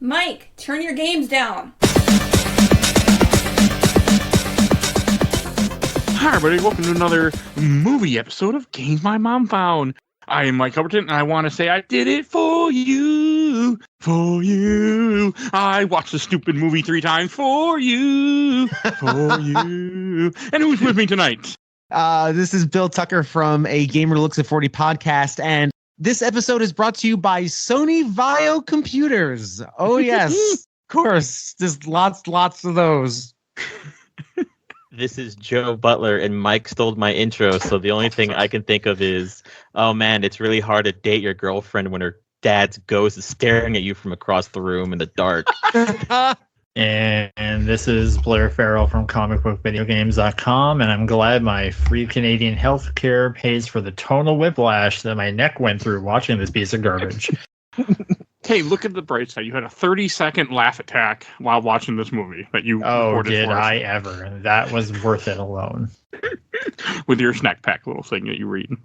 Mike, turn your games down. Hi, everybody. Welcome to another movie episode of Games My Mom Found. I am Mike Albertin, and I want to say I did it for you. For you. I watched the stupid movie 3 times for you. For you. And who's with me tonight? This is Bill Tucker from A Gamer Looks at 40 podcast, and this episode is brought to you by Sony Vaio computers. Oh, yes. Of course. There's lots of those. This is Joe Butler, and Mike stole my intro, so the only thing I can think of is, oh man, it's really hard to date your girlfriend when her dad's ghost is staring at you from across the room in the dark. And this is Blair Farrell from comicbookvideogames.com, and I'm glad my free Canadian healthcare pays for the tonal whiplash that my neck went through watching this piece of garbage. Hey, look at the bright side. You had a 30-second laugh attack while watching this movie that you recorded did for us. I ever? That was worth it alone. With your snack pack little thing that you were eating.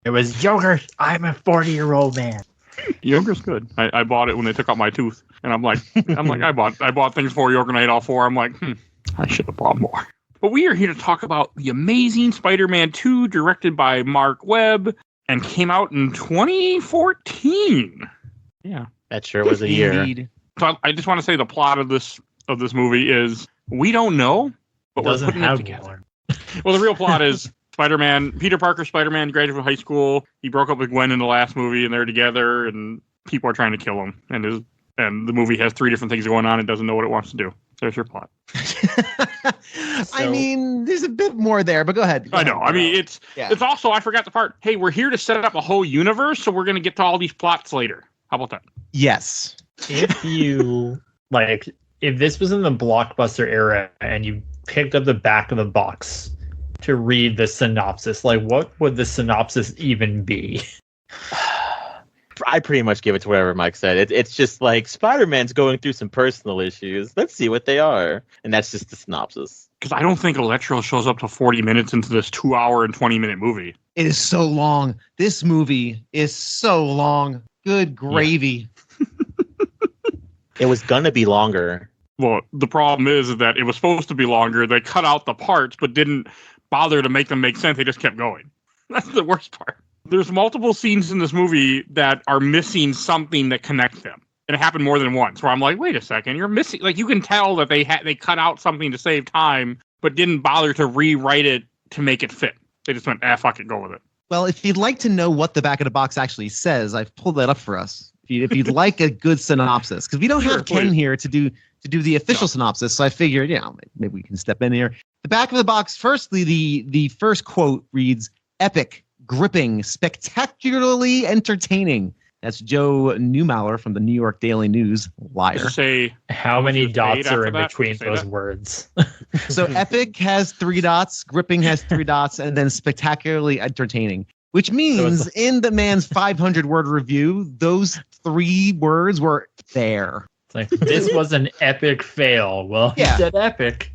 It was yogurt. I'm a 40-year-old man. Yogurt's good. I bought it when they took out my tooth, and I'm like, I bought things for yogurt and I ate all 4. I'm like, I should have bought more. But we are here to talk about the amazing Spider-Man 2, directed by Mark Webb, and came out in 2014. Yeah, That sure was a year. Indeed. so I just want to say the plot of this movie is we don't know, but we're Doesn't putting it have together. one. Well, the real plot is Peter Parker, Spider-Man, graduated from high school. He broke up with Gwen in the last movie, and they're together, and people are trying to kill him. And the movie has 3 different things going on. It doesn't know what it wants to do. There's your plot. I mean, there's a bit more there, but go ahead. I know. I mean, it's also, I forgot the part. Hey, we're here to set up a whole universe, so we're going to get to all these plots later. How about that? Yes. If you, if this was in the Blockbuster era and you picked up the back of the box to read the synopsis, what would the synopsis even be? I pretty much give it to whatever Mike said. It's just like Spider-Man's going through some personal issues. Let's see what they are. And that's just the synopsis. Because I don't think Electro shows up to 40 minutes into this 2-hour and 20-minute movie. It is so long. This movie is so long. Good gravy. It was gonna be longer. Well, the problem is that it was supposed to be longer. They cut out the parts, but didn't bother to make them make sense. They just kept going. That's the worst part. There's multiple scenes in this movie that are missing something that connects them. And it happened more than once, where I'm like, wait a second, you're missing... you can tell that they cut out something to save time, but didn't bother to rewrite it to make it fit. They just went, fuck it, go with it. Well, if you'd like to know what the back of the box actually says, I've pulled that up for us. If you'd like a good synopsis, because we don't have Ken here to do the official synopsis, so I figured, maybe we can step in here. The back of the box, firstly, the first quote reads, "Epic, gripping, spectacularly entertaining." That's Joe Neumauer from the New York Daily News. Liar. Say How many dots are in that? between Say those that? words? So epic has 3 dots, gripping has 3 dots, and then spectacularly entertaining. Which means in the man's 500-word review, those 3 words were there. It's like, this was an epic fail. Well, he Yeah. said epic.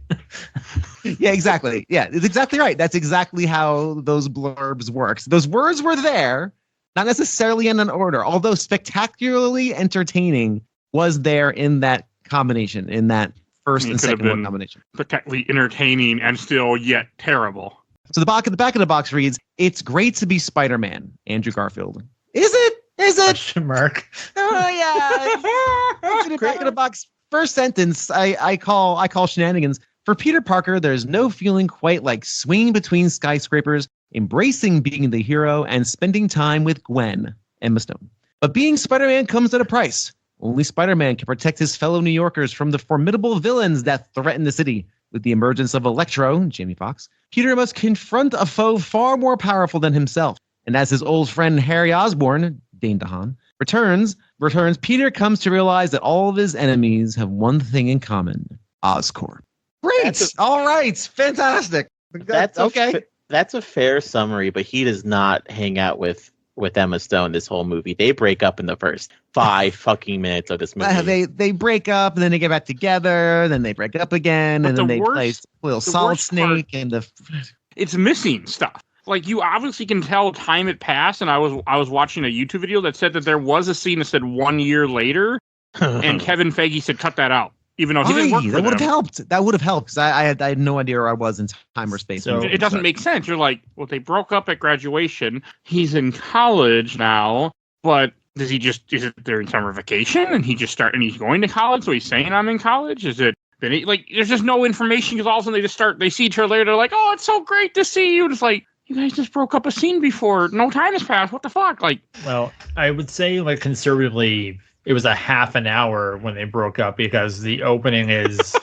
Yeah, exactly. Yeah, it's exactly right. That's exactly how those blurbs work. So those words were there, not necessarily in an order, although spectacularly entertaining was there in that combination, in that first and second word combination. Spectacularly entertaining and still yet terrible. So the back of the box reads, "It's great to be Spider-Man, Andrew Garfield." Is it? Is it? Question mark. Oh yeah. The back of the box. First sentence, I call shenanigans. For Peter Parker, there's no feeling quite like swinging between skyscrapers, embracing being the hero, and spending time with Gwen, Emma Stone. But being Spider-Man comes at a price. Only Spider-Man can protect his fellow New Yorkers from the formidable villains that threaten the city. With the emergence of Electro, Jamie Foxx, Peter must confront a foe far more powerful than himself. And as his old friend Harry Osborn, Dane DeHaan, returns, Peter comes to realize that all of his enemies have one thing in common: Oscorp. Great! All right, fantastic. That's okay. That's a fair summary, but he does not hang out with Emma Stone this whole movie. They break up in the first 5 fucking minutes of this movie. They break up, and then they get back together, then they break up again, But and then the they play little Solid Snake and the... It's missing stuff. Like, you obviously can tell time had passed, and I was watching a YouTube video that said that there was a scene that said 1 year later, and Kevin Feige said cut that out, even though he didn't work for that would have them. helped. That would have helped because I had no idea where I was in time or space. So- It doesn't make sense. You're like, well, they broke up at graduation. He's in college now, but is it during summer vacation and he just and he's going to college? So he's saying I'm in college? Is it, there's just no information because all of a sudden they see each other later. They're like, oh, it's so great to see you. And it's like, you guys just broke up a scene before. No time has passed. What the fuck? Like, Well, I would say, like, conservatively, it was a half an hour when they broke up because the opening is.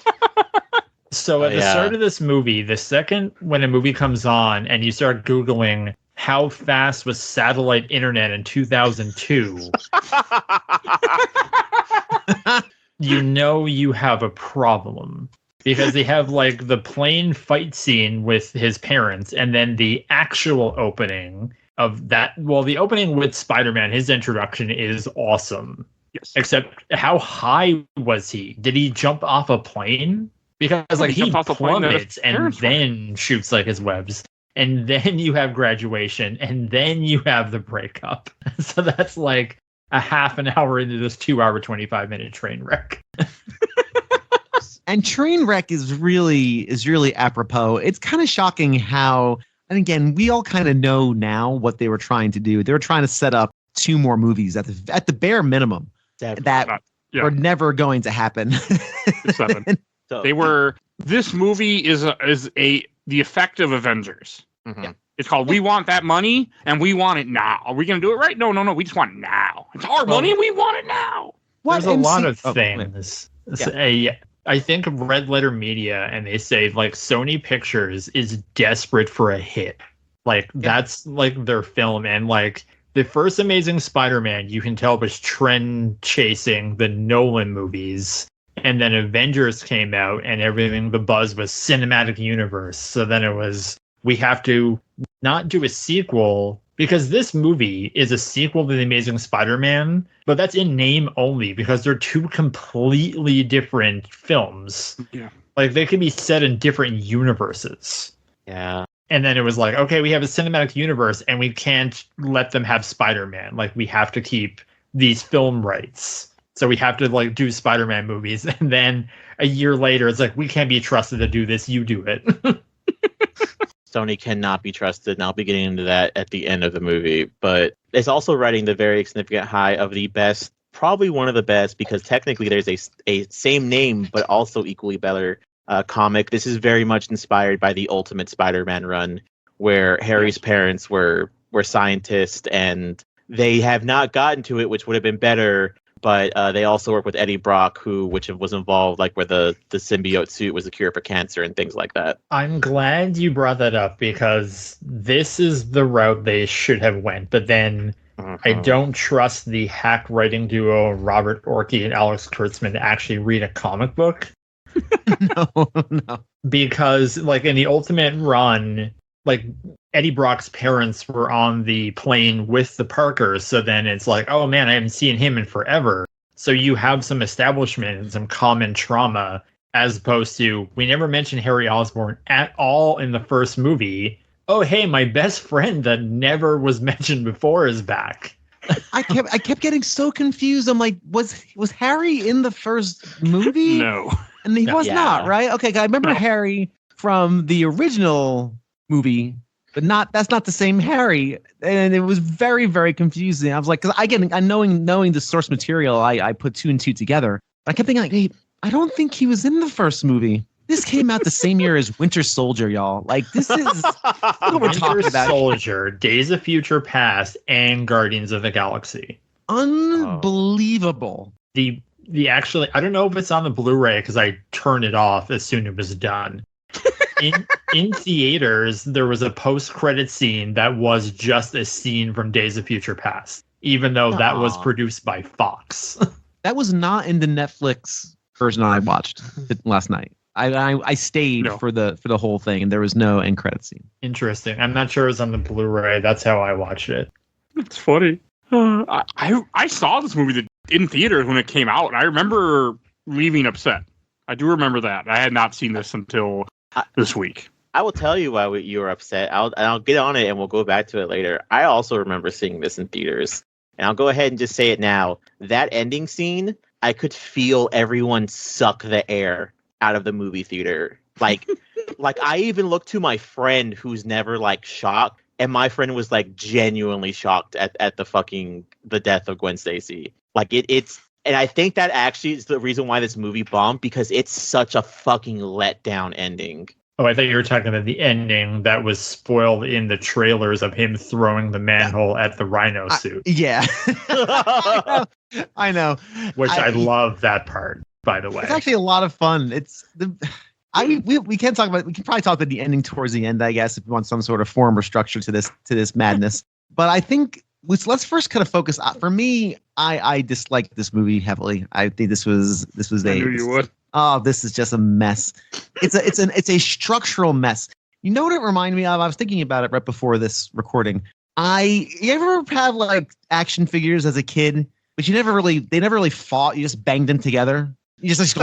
So at the start of this movie, the second when a movie comes on and you start Googling how fast was satellite internet in 2002, you know you have a problem. Because they have, like, the plane fight scene with his parents, and then the actual opening of that. Well, the opening with Spider-Man, his introduction is awesome. yes. Except, how high was he? Did he jump off a plane? Because, like, he he jumped off the plane that his plummets and parents were- then shoots, like, his webs. And then you have graduation, and then you have the breakup. So that's, like, a half an hour into this 2-hour, 25-minute train wreck. And Trainwreck is really apropos. It's kind of shocking how, and again, we all kind of know now what they were trying to do. They were trying to set up 2 more movies at the bare minimum that Yeah. were never going to happen. 7. So, This movie is the effect of Avengers. Mhm. It's called We Want That Money and We Want It Now. Are we going to do it right? No. We just want it now. It's our money and we want it now. There's a lot of Oh, wait. things. I think of Red Letter Media, and they say, like, Sony Pictures is desperate for a hit. Like, that's, like, their film. And, like, the first Amazing Spider-Man, you can tell, was trend chasing the Nolan movies. And then Avengers came out, and everything, the buzz was cinematic universe. So then it was, we have to not do a sequel, because this movie is a sequel to The Amazing Spider-Man, but that's in name only because they're 2 completely different films. Yeah. Like, they can be set in different universes. yeah. And then it was like, okay, we have a cinematic universe and we can't let them have Spider-Man. Like, we have to keep these film rights. So we have to, like, do Spider-Man movies. And then a year later, it's like, we can't be trusted to do this. You do it. Sony cannot be trusted, and I'll be getting into that at the end of the movie. But it's also riding the very significant high of the best, probably one of the best, because technically there's a same name but also equally better comic. This is very much inspired by the Ultimate Spider-Man run, where Harry's parents were scientists, and they have not gotten to it, which would have been better. But they also work with Eddie Brock, which was involved, like, where the symbiote suit was a cure for cancer and things like that. I'm glad you brought that up because this is the route they should have went. But then I don't trust the hack writing duo Robert Orci and Alex Kurtzman to actually read a comic book. No. Because, like, in the Ultimate run, like, Eddie Brock's parents were on the plane with the Parkers, so then it's like, oh man, I haven't seen him in forever. So you have some establishment and some common trauma, as opposed to, we never mentioned Harry Osborn at all in the first movie. Oh hey, my best friend that never was mentioned before is back. I kept getting so confused. I'm like, was Harry in the first movie? No. And he was Yeah. not, right? Okay, I remember Harry from the original movie, but that's not the same Harry. And it was very, very confusing. I was like, because knowing the source material, I put 2 and 2 together. But I kept thinking, like, wait, I don't think he was in the first movie. This came out the same year as Winter Soldier, y'all. Like, this is what we're talking Winter about. Soldier, Days of Future Past, and Guardians of the Galaxy. Unbelievable. The actually, I don't know if it's on the Blu-ray because I turned it off as soon as it was done. In theaters, there was a post-credit scene that was just a scene from Days of Future Past, even though that was Aw. produced by Fox. That was not in the Netflix version I watched last night. I stayed for the whole thing, and there was no end credit scene. Interesting. I'm not sure it was on the Blu-ray. That's how I watched it. It's funny. I saw this movie in theaters when it came out, and I remember leaving upset. I do remember that. I had not seen this until this week. I will tell you why you were upset. I'll get on it and we'll go back to it later. I also remember seeing this in theaters. And I'll go ahead and just say it now. That ending scene I could feel everyone suck the air out of the movie theater. Like I even looked to my friend who's never like shocked, and my friend was like genuinely shocked at the death of Gwen Stacy. Like it's and I think that actually is the reason why this movie bombed, because it's such a fucking letdown ending. Oh, I thought you were talking about the ending that was spoiled in the trailers of him throwing the manhole at the rhino suit. Yeah. I know. Which I love that part, by the way. It's actually a lot of fun. We can't talk about. We can probably talk about the ending towards the end, I guess, if we want some sort of form or structure to this madness. But I think let's first kind of focus. For me, I disliked this movie heavily. I think this was I knew you would. Oh, this is just a mess. It's a structural mess. You know what it reminded me of? I was thinking about it right before this recording. You ever have like action figures as a kid, but they never really fought. You just banged them together. You just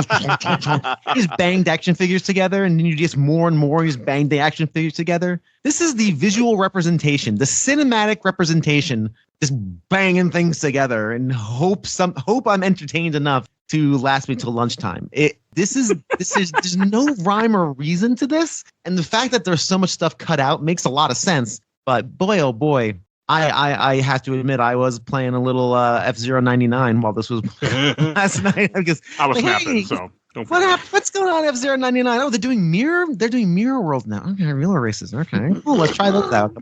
banged action figures together, and then you just more and more you just banged the action figures together. This is the visual representation, the cinematic representation, just banging things together and hope I'm entertained enough to last me till lunchtime. There's no rhyme or reason to this, and the fact that there's so much stuff cut out makes a lot of sense. But boy, oh boy, I have to admit I was playing a little F-099 while this was last night, because I was like, snapping, hey, so don't what happened? What's going on F-099? Oh, they're doing Mirror World now. Okay, real races. Okay, cool. Let's try those out.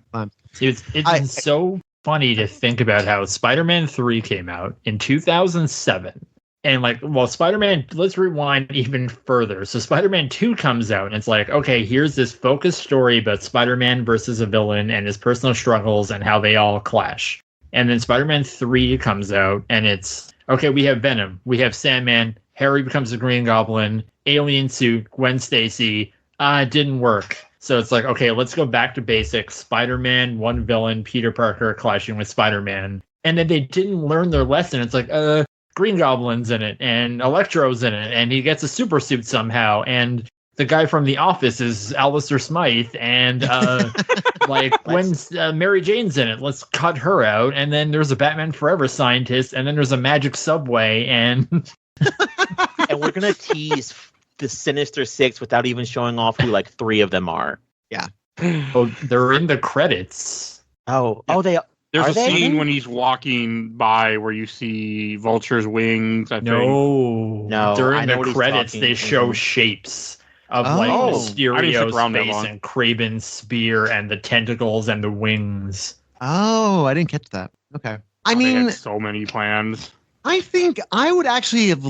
It's so funny to think about how Spider-Man 3 came out in 2007. And Spider-Man, let's rewind even further. So Spider-Man 2 comes out, and it's like, okay, here's this focused story about Spider-Man versus a villain and his personal struggles and how they all clash. And then Spider-Man 3 comes out, and it's, okay, we have Venom, we have Sandman, Harry becomes a Green Goblin, alien suit, Gwen Stacy. It didn't work. So it's like, okay, let's go back to basics. Spider-Man, one villain, Peter Parker clashing with Spider-Man. And then they didn't learn their lesson. It's like, Green Goblin's in it, and Electro's in it, and he gets a super suit somehow, and the guy from The Office is Alistair Smythe, and when Mary Jane's in it, let's cut her out, and then there's a Batman Forever scientist, and then there's a magic subway, and and we're gonna tease the Sinister Six without even showing off who like 3 of them are. Yeah. Oh, they're in the credits. They. There's a scene when he's walking by where you see Vulture's wings, I think. No. During the credits, they show shapes of Mysterio's face and Kraven's spear and the tentacles and the wings. Oh, I didn't catch that. Okay. They had so many plans. I think I would actually have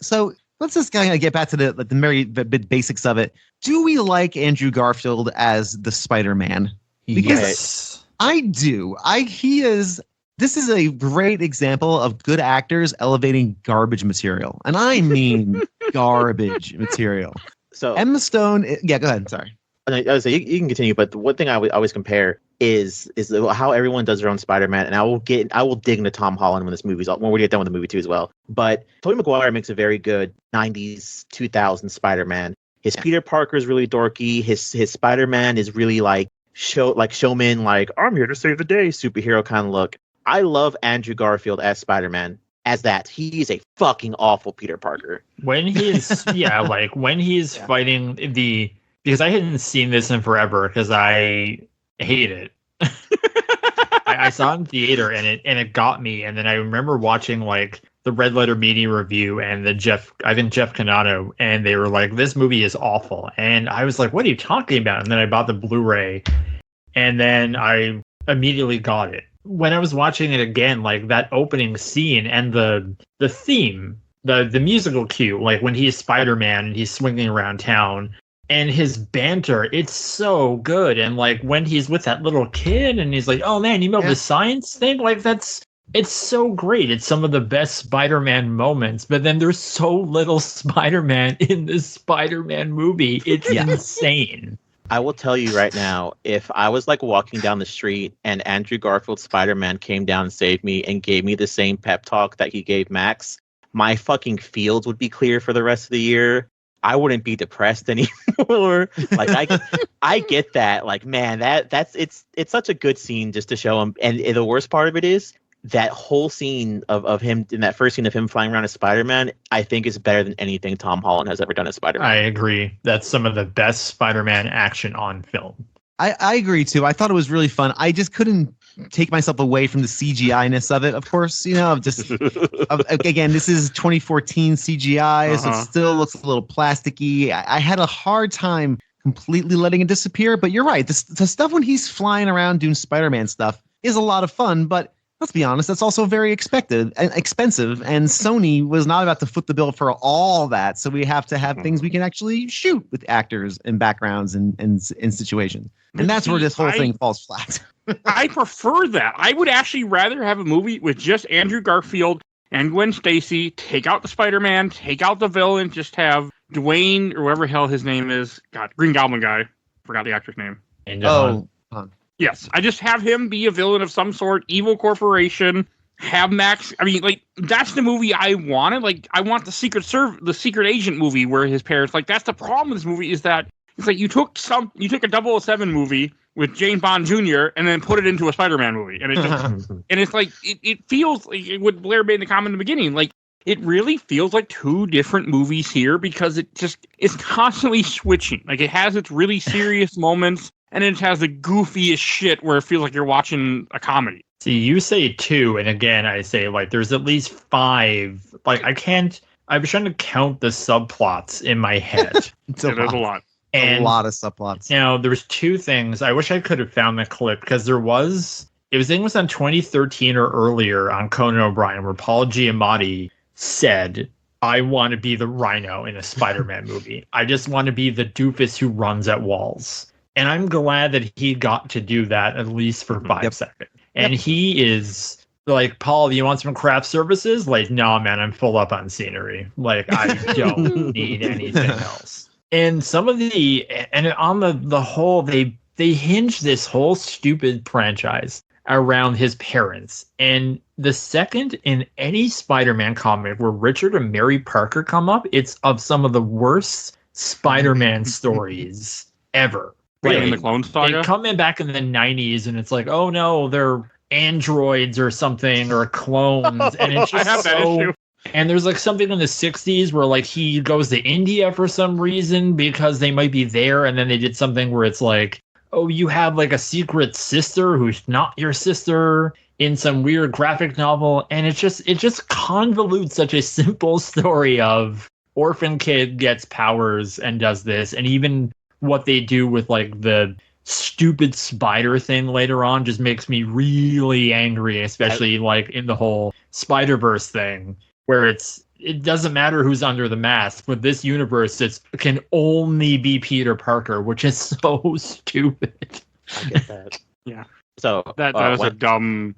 so let's just kind of get back to the basics of it. Do we like Andrew Garfield as the Spider-Man? Yes. I do. This is a great example of good actors elevating garbage material. And I mean garbage material. So Emma Stone, go ahead. Sorry. I was say you can continue, but the one thing I would always compare is how everyone does their own Spider-Man, and I will dig into Tom Holland when we get done with the movie too as well. But Tobey Maguire makes a very good 90s, 2000s Spider-Man. His Peter Parker is really dorky. His Spider-Man is really showman, I'm here to save the day superhero kind of look. I love Andrew Garfield as Spider-Man. As that, he's a fucking awful Peter Parker. When he's fighting because I hadn't seen this in forever because I hate it. I saw it in theater and it got me, and then I remember watching the Red Letter Media review and Jeff Canado, and they were like, this movie is awful. And I was like, what are you talking about? And then I bought the Blu-ray, and then I immediately got it. When I was watching it again, that opening scene and the theme, the musical cue, when he's Spider-Man and he's swinging around town, and his banter, it's so good. And when he's with that little kid and he's like, oh man, you know the science thing? It's so great. It's some of the best Spider-Man moments, but then there's so little Spider-Man in this Spider-Man movie. It's insane. I will tell you right now, if I was walking down the street and Andrew Garfield's Spider-Man came down and saved me and gave me the same pep talk that he gave Max, my fucking fields would be clear for the rest of the year. I wouldn't be depressed anymore. I get that. Man, it's such a good scene just to show him. And the worst part of it is, that whole scene of him in that first scene of him flying around as Spider-Man, I think is better than anything Tom Holland has ever done as Spider-Man. I agree. That's some of the best Spider-Man action on film. I agree too. I thought it was really fun. I just couldn't take myself away from the CGI-ness of it. Of course, again, this is 2014 CGI, so it still looks a little plasticky. I had a hard time completely letting it disappear, but you're right. The stuff when he's flying around doing Spider-Man stuff is a lot of fun, but let's be honest, that's also very expensive, and Sony was not about to foot the bill for all that, so we have to have things we can actually shoot with actors and backgrounds and situations. And that's where this whole thing falls flat. I prefer that. I would actually rather have a movie with just Andrew Garfield and Gwen Stacy, take out the Spider-Man, take out the villain, just have Dwayne, or whatever the hell his name is, Green Goblin guy, forgot the actor's name. Yes, I just have him be a villain of some sort, evil corporation, have Max. I mean, like, that's the movie I wanted. Like, I want the secret agent movie where his parents, like, that's the problem with this movie is that it's like you took a 007 movie with James Bond Jr. and then put it into a Spider-Man movie. And it just, and it's like, it feels like what Blair made in the comment in the beginning, like, it really feels like two different movies here because it's constantly switching. Like, it has its really serious moments, and it has the goofiest shit where it feels like you're watching a comedy. See, you say two, and again, I say, like, there's at least 5. Like, I was trying to count the subplots in my head. There's a lot. And a lot of subplots. Now, there's 2 things. I wish I could have found the clip, because it was on 2013 or earlier on Conan O'Brien, where Paul Giamatti said, I want to be the Rhino in a Spider-Man movie. I just want to be the doofus who runs at walls. And I'm glad that he got to do that at least for 5 seconds. And he is like, Paul, you want some craft services? Like, no, man, I'm full up on scenery. Like, I don't need anything else. And some of on the whole, they hinge this whole stupid franchise around his parents. And the second in any Spider-Man comic where Richard and Mary Parker come up, it's of some of the worst Spider-Man stories ever. Like, in the Clone Saga? They come in back in the 90s and it's like, oh no, they're androids or something, or clones. And it's just I have that issue. And there's like something in the 60s where like he goes to India for some reason because they might be there. And then they did something where it's like, oh, you have like a secret sister who's not your sister in some weird graphic novel. And it just convolutes such a simple story of orphan kid gets powers and does this. And even what they do with like the stupid spider thing later on just makes me really angry, especially like in the whole Spiderverse thing, where it doesn't matter who's under the mask. With this universe, it can only be Peter Parker, which is so stupid. I get that. Yeah. So that is a dumb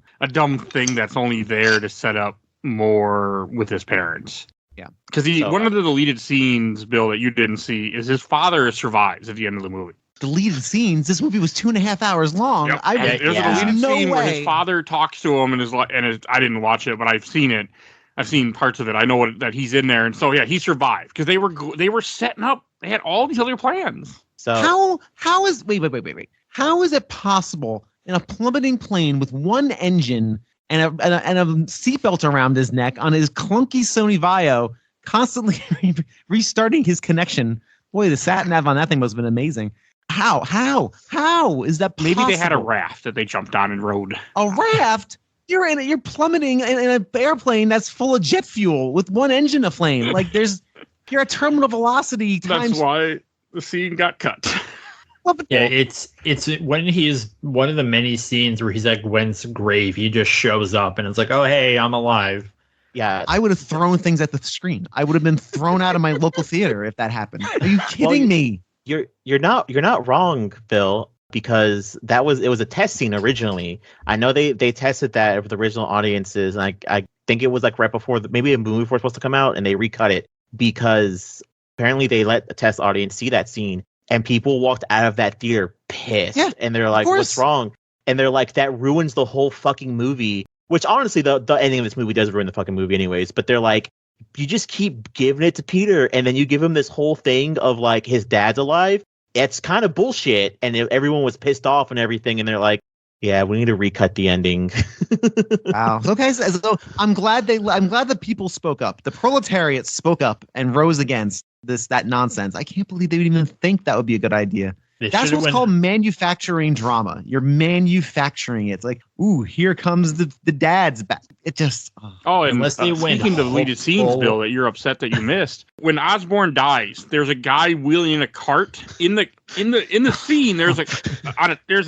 thing that's only there to set up more with his parents. Yeah. Because one of the deleted scenes, Bill, that you didn't see is his father survives at the end of the movie. Deleted scenes? This movie was 2.5 hours long. Yep. There's a deleted scene where his father talks to him I didn't watch it, but I've seen it. I've seen parts of it. I know that he's in there, and so yeah, he survived because they were setting up. They had all these other plans. So how is wait? How is it possible in a plummeting plane with one engine and a seatbelt around his neck on his clunky Sony Vaio, constantly restarting his connection? Boy, the sat nav on that thing must have been amazing. How is that possible? Maybe they had a raft that they jumped on and rode. A raft? You're plummeting in an airplane that's full of jet fuel with one engine aflame. Like you're at terminal velocity times. That's why the scene got cut. Yeah, it's when he's one of the many scenes where he's at Gwen's grave. He just shows up and it's like, oh hey, I'm alive. Yeah, I would have thrown things at the screen. I would have been thrown out of my local theater if that happened. Are you kidding me? You're not wrong, Phil. Because it was a test scene originally. I know they tested that with the original audiences, and I think it was like right before maybe a movie was supposed to come out, and they recut it because apparently they let the test audience see that scene, and people walked out of that theater pissed, and they're like, "What's wrong?" And they're like, "That ruins the whole fucking movie." Which honestly, the ending of this movie does ruin the fucking movie, anyways. But they're like, you just keep giving it to Peter, and then you give him this whole thing of like his dad's alive. It's kind of bullshit, and everyone was pissed off and everything, and they're like, Yeah, we need to recut the ending. Wow. Okay, so I'm glad the people spoke up. The proletariat spoke up and rose against that nonsense. I can't believe they would even think that would be a good idea. That's what's called manufacturing drama. You're manufacturing it. It's like, ooh, here comes the dads back. It just and unless they win. Speaking of deleted scenes, Bill, that you're upset that you missed. When Osborn dies, there's a guy wheeling a cart in the scene. There's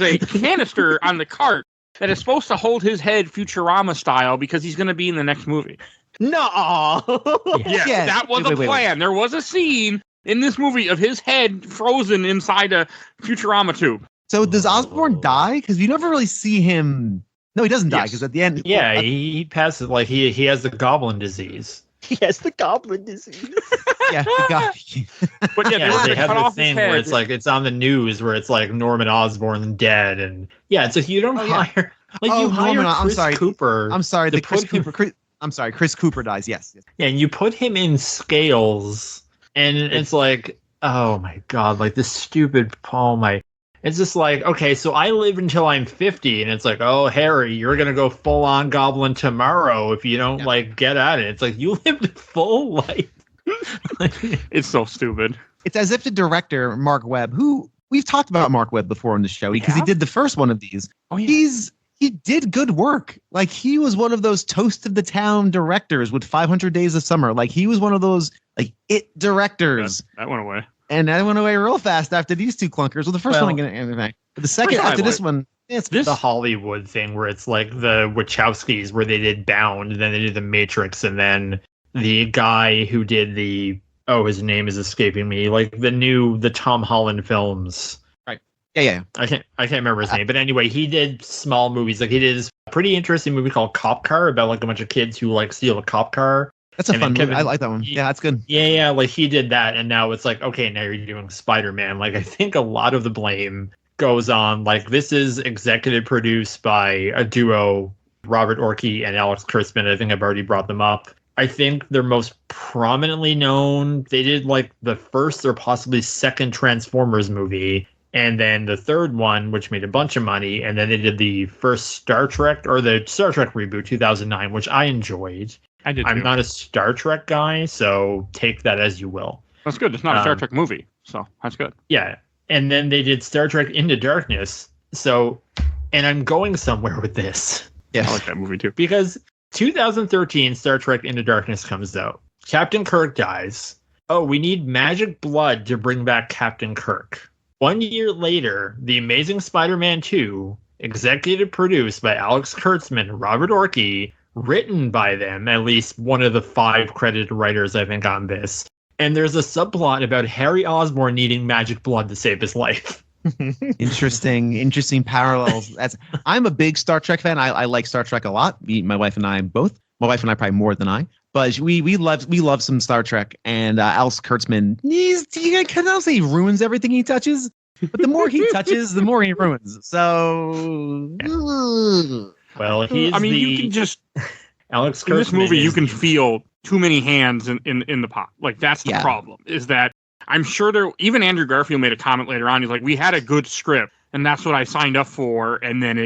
a canister on the cart that is supposed to hold his head Futurama style because he's going to be in the next movie. No. Yeah, that was a plan. Wait. There was a scene in this movie of his head frozen inside a Futurama tube. So does Osborn die? Because you never really see him. No, he doesn't die because at the end. Yeah, he passes. Like he has the goblin disease. He has the goblin disease. Yeah, but they have the thing where it's like it's on the news where it's like Norman Osborn dead, and so you don't hire you hire Chris Cooper. I'm sorry, Chris Cooper dies. Yes. Yeah, and you put him in scales. And it's like, oh my God, like this stupid it's just like, okay, so I live until I'm 50, and it's like, oh, Harry, you're going to go full on goblin tomorrow if you don't get at it. It's like, you lived a full life. It's so stupid. It's as if the director, Mark Webb, who we've talked about Mark Webb before on the show because he did the first one of these. Oh, yeah. He did good work. Like he was one of those toast of the town directors with 500 Days of Summer. Like he was one of those it directors. That went away. And that went away real fast after these two clunkers. Well, the first one, the second after this one, it's the Hollywood thing where it's like the Wachowskis where they did Bound, and then they did The Matrix, and then the guy who did his name is escaping me, like the Tom Holland films. Yeah. I can't remember his name, but anyway, he did small movies. Like he did this pretty interesting movie called Cop Car about like a bunch of kids who like steal a cop car. That's a fun movie. I like that one. Yeah, that's good. Yeah. Like he did that, and now it's like, okay, now you're doing Spider-Man. Like I think a lot of the blame goes on. Like this is executive produced by a duo, Robert Orci and Alex Kurtzman. I think I've already brought them up. I think they're most prominently known. They did like the first or possibly second Transformers movie. And then the third one, which made a bunch of money, and then they did the first Star Trek, or the Star Trek reboot, 2009, which I enjoyed. I did too. I'm not a Star Trek guy, so take that as you will. That's good. It's not a Star Trek movie, so that's good. Yeah. And then they did Star Trek Into Darkness. So, and I'm going somewhere with this. Yeah, I like that movie too. Because 2013 Star Trek Into Darkness comes out. Captain Kirk dies. Oh, we need magic blood to bring back Captain Kirk. 1 year later, The Amazing Spider-Man 2, executive produced by Alex Kurtzman, Robert Orci, written by them, at least one of the 5 credited writers I think on this. And there's a subplot about Harry Osborn needing magic blood to save his life. Interesting parallels. I'm a big Star Trek fan. I like Star Trek a lot. My wife and I both. My wife and I probably more than I. But we love some Star Trek, and Alex Kurtzman, I can't say he ruins everything he touches, but the more he touches, the more he ruins. So, well, you can just Alex Kurtzman in this movie, you can feel too many hands in the pot. Like that's the problem. Is that I'm sure even Andrew Garfield made a comment later on. He's like, we had a good script, and that's what I signed up for, and then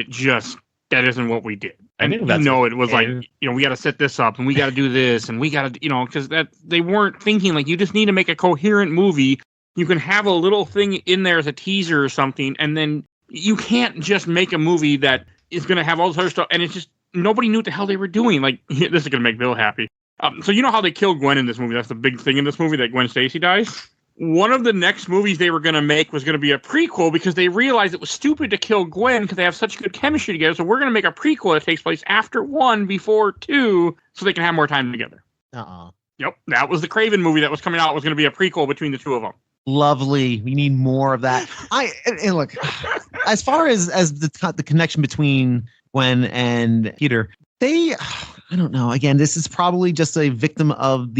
that isn't what we did. And it was like, we got to set this up and we got to do this and we got to, because they weren't thinking like you just need to make a coherent movie. You can have a little thing in there as a teaser or something, and then you can't just make a movie that is going to have all this other stuff. And it's just nobody knew what the hell they were doing. Like this is going to make Bill happy. So you know how they killed Gwen in this movie? That's the big thing in this movie, that Gwen Stacy dies. One of the next movies they were going to make was going to be a prequel because they realized it was stupid to kill Gwen because they have such good chemistry together. So we're going to make a prequel that takes place after 1, before 2, so they can have more time together. Yep, that was the Craven movie that was coming out. It was going to be a prequel between the two of them. Lovely. We need more of that. And look, as far as the connection between Gwen and Peter, I don't know. Again, this is probably just a victim of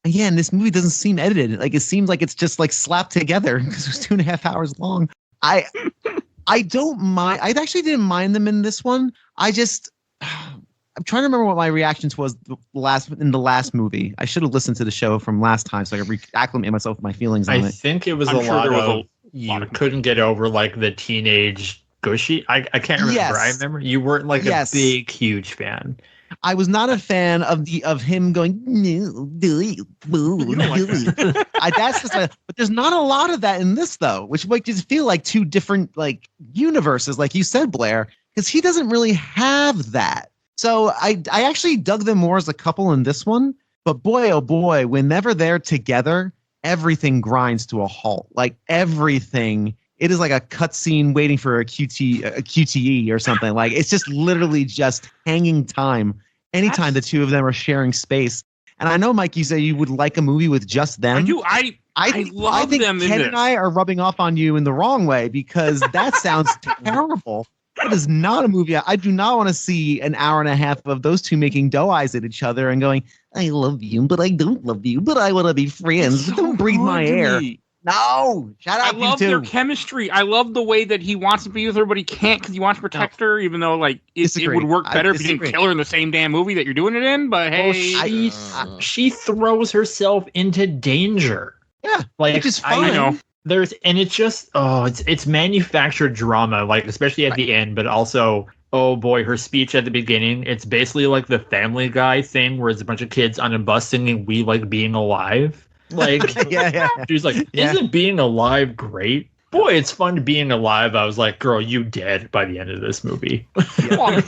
Again, this movie doesn't seem edited. Like it seems like it's just like slapped together because it was 2.5 hours long. I don't mind. I actually didn't mind them in this one. I'm trying to remember what my reactions was in the last movie. I should have listened to the show from last time so I could acclimate myself with my feelings on it. I think it was you couldn't get over like the teenage squishy. I can't remember. Yes. I remember you weren't like a big, huge fan. I was not a fan of him going no, boo. That's just but there's not a lot of that in this though, which makes it feel like two different like universes, like you said, Blair, because he doesn't really have that. So I actually dug them more as a couple in this one, but boy oh boy, whenever they're together, everything grinds to a halt. Like everything. It is like a cutscene waiting for a QTE or something. Like it's just literally just hanging time anytime the two of them are sharing space. And I know, Mike, you say you would like a movie with just them. I do. I love think them in Ken this. and I are rubbing off on you in the wrong way because that sounds terrible. That is not a movie. I do not want to see an hour and a half of those two making doe eyes at each other and going, I love you, but I don't love you, but I want to be friends. But don't breathe my air. No, shut up. I love their chemistry. I love the way that he wants to be with her, but he can't because he wants to protect her, even though like it would work better if you didn't kill her in the same damn movie that you're doing it in. But hey, she throws herself into danger. Yeah, like which is fine. I know. It's just it's manufactured drama, like especially at the end, but also oh boy, her speech at the beginning. It's basically like the Family Guy thing where it's a bunch of kids on a bus singing "We Like Being Alive." Like, yeah. She's like, isn't being alive great? Boy, it's fun being alive. I was like, girl, you dead by the end of this movie. Well,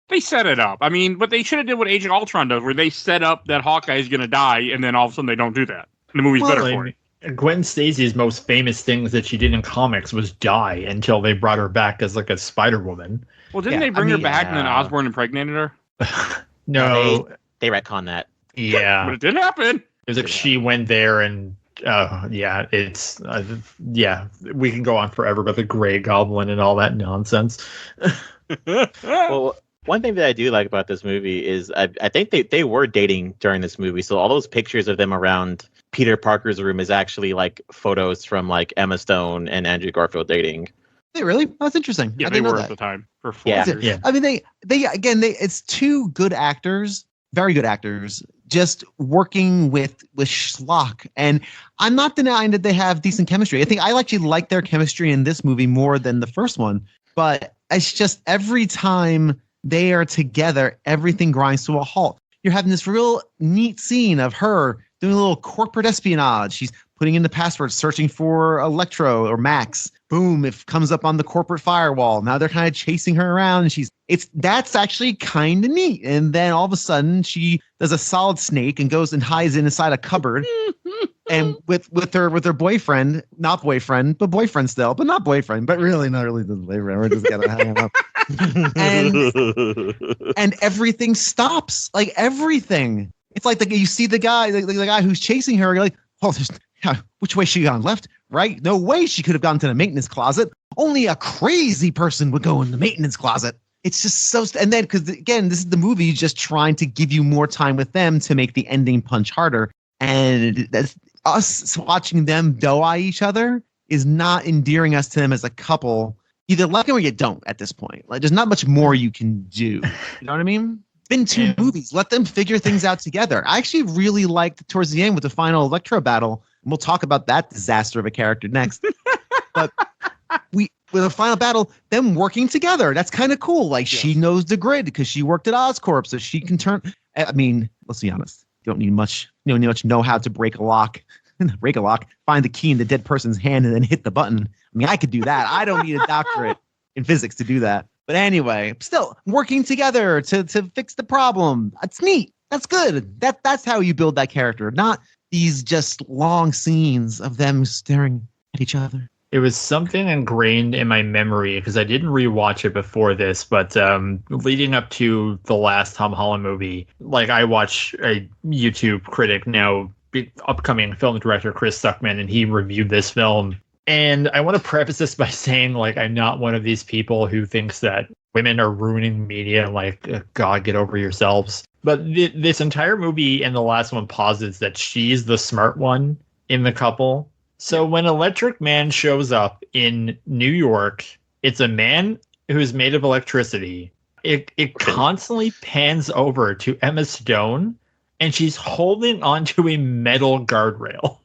they set it up. I mean, but they should have did what Age of Ultron does, where they set up that Hawkeye is going to die, and then all of a sudden they don't do that. And the movie's better for it. Gwen Stacy's most famous things that she did in comics was die until they brought her back as like a Spider-Woman. Well, didn't they bring her back and then Osborn impregnated her? No. They retconned that. Yeah. But it did happen. It was like she went there and it's we can go on forever about the Grey Goblin and all that nonsense. Well, one thing that I do like about this movie is I think they were dating during this movie. So all those pictures of them around Peter Parker's room is actually like photos from like Emma Stone and Andrew Garfield dating. They really? That's interesting. Yeah, they were at the time for 4 years. Yeah. I mean, they it's two good actors, very good actors, just working with schlock. And I'm not denying that they have decent chemistry. I think I actually like their chemistry in this movie more than the first one. But it's just every time they are together, everything grinds to a halt. You're having this real neat scene of her doing a little corporate espionage. She's putting in the password, searching for Electro or Max. Boom, it comes up on the corporate firewall. Now they're kind of chasing her around, and that's actually kind of neat. And then all of a sudden, she does a solid snake and goes and hides inside a cupboard. And with her boyfriend, not boyfriend, but boyfriend still, but not boyfriend, but really not really the boyfriend. We're just gonna hang out. And everything stops, like everything. It's like you see the guy, the guy who's chasing her. You're like, oh, which way she gone? Left, right? No way she could have gone to the maintenance closet. Only a crazy person would go in the maintenance closet. It's just so, and then because again, this is the movie just trying to give you more time with them to make the ending punch harder. And that's us watching them doe-eye each other is not endearing us to them as a couple. Either like them or you don't at this point. Like, there's not much more you can do. You know what I mean? It's been two movies. Let them figure things out together. I actually really liked towards the end with the final Electro battle. And we'll talk about that disaster of a character next. But with a final battle, them working together. That's kind of cool. Like she knows the grid because she worked at Oscorp, so she can turn. I mean, let's be honest. You don't need much. You don't need much know-how to break a lock. Break a lock. Find the key in the dead person's hand and then hit the button. I mean, I could do that. I don't need a doctorate in physics to do that. But anyway, still working together to fix the problem. That's neat. That's good. That's how you build that character. Not these just long scenes of them staring at each other. It was something ingrained in my memory because I didn't rewatch it before this, but leading up to the last Tom Holland movie, like I watch a YouTube critic now, upcoming film director Chris Stuckman, and he reviewed this film. And I want to preface this by saying, like, I'm not one of these people who thinks that women are ruining media. Like, God, get over yourselves. But this entire movie and the last one posits that she's the smart one in the couple. So when Electric Man shows up in New York, it's a man who's made of electricity. It constantly pans over to Emma Stone, and she's holding onto a metal guardrail.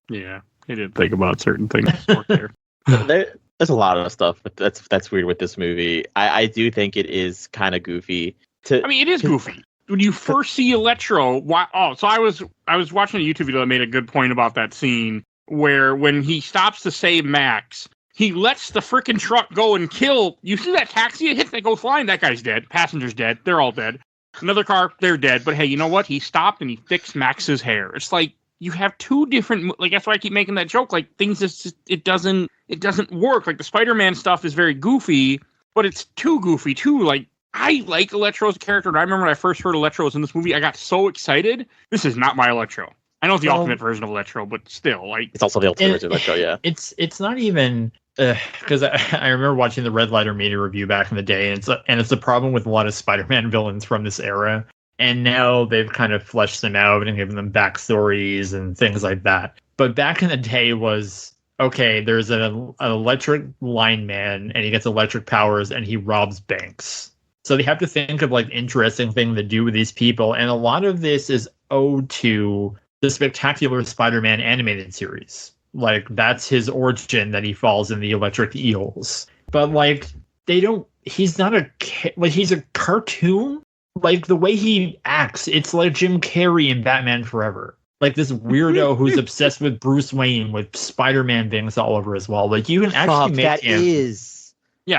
Yeah. I didn't think about certain things. There. There's a lot of stuff that's weird with this movie. I do think it is kind of goofy. I mean, it is goofy. When you first see Electro, so I was watching a YouTube video that made a good point about that scene where when he stops to save Max, he lets the frickin' truck go and kill. You see that taxi hit that goes flying? That guy's dead. Passenger's dead. They're all dead. Another car, they're dead. But hey, you know what? He stopped and he fixed Max's hair. It's like you have two different. Like that's why I keep making that joke. Like things just it doesn't work. Like the Spider-Man stuff is very goofy, but it's too goofy too. Like I like Electro's character. And I remember when I first heard Electro was in this movie, I got so excited. This is not my Electro. I know it's the ultimate version of Electro, but still, like it's also the ultimate version of Electro. Yeah, it's not even. Because I remember watching the Red Letter Media review back in the day, and it's a problem with a lot of Spider-Man villains from this era. And now they've kind of fleshed them out and given them backstories and things like that. But back in the day was, okay, there's an electric lineman, and he gets electric powers, and he robs banks. So they have to think of like interesting thing to do with these people, and a lot of this is owed to the Spectacular Spider-Man animated series. Like, that's his origin, that he falls in the electric eels. But, like, he's not he's a cartoon. Like, the way he acts, it's like Jim Carrey in Batman Forever. Like, this weirdo who's obsessed with Bruce Wayne with Spider-Man things all over as well. Like, you can actually make him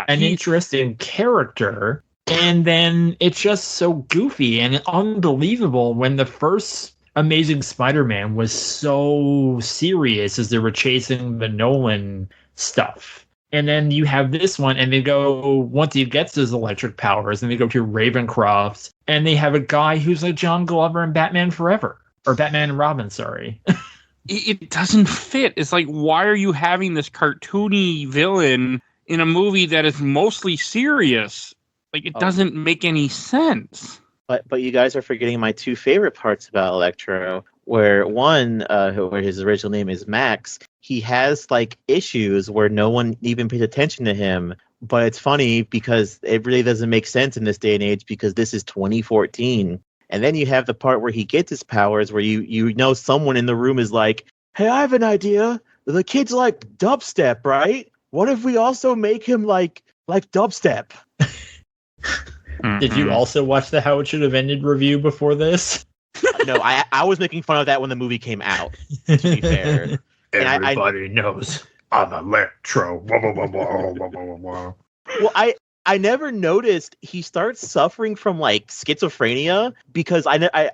an interesting character. And then it's just so goofy and unbelievable when the first Amazing Spider-Man was so serious as they were chasing the Nolan stuff. And then you have this one, and they go, once he gets his electric powers, and they go to Ravencroft, and they have a guy who's like John Glover in Batman Forever. Or Batman and Robin, sorry. It doesn't fit. It's like, why are you having this cartoony villain in a movie that is mostly serious? Like, it doesn't make any sense. But you guys are forgetting my two favorite parts about Electro, where one, where his original name is Max, he has like issues where no one even pays attention to him. But it's funny because it really doesn't make sense in this day and age because this is 2014. And then you have the part where he gets his powers where you know someone in the room is like, hey, I have an idea. The kid's like dubstep, right? What if we also make him like dubstep? Did you also watch the How It Should Have Ended review before this? No, I was making fun of that when the movie came out, to be fair. Everybody knows I'm Electro. Well, I never noticed he starts suffering from like schizophrenia because I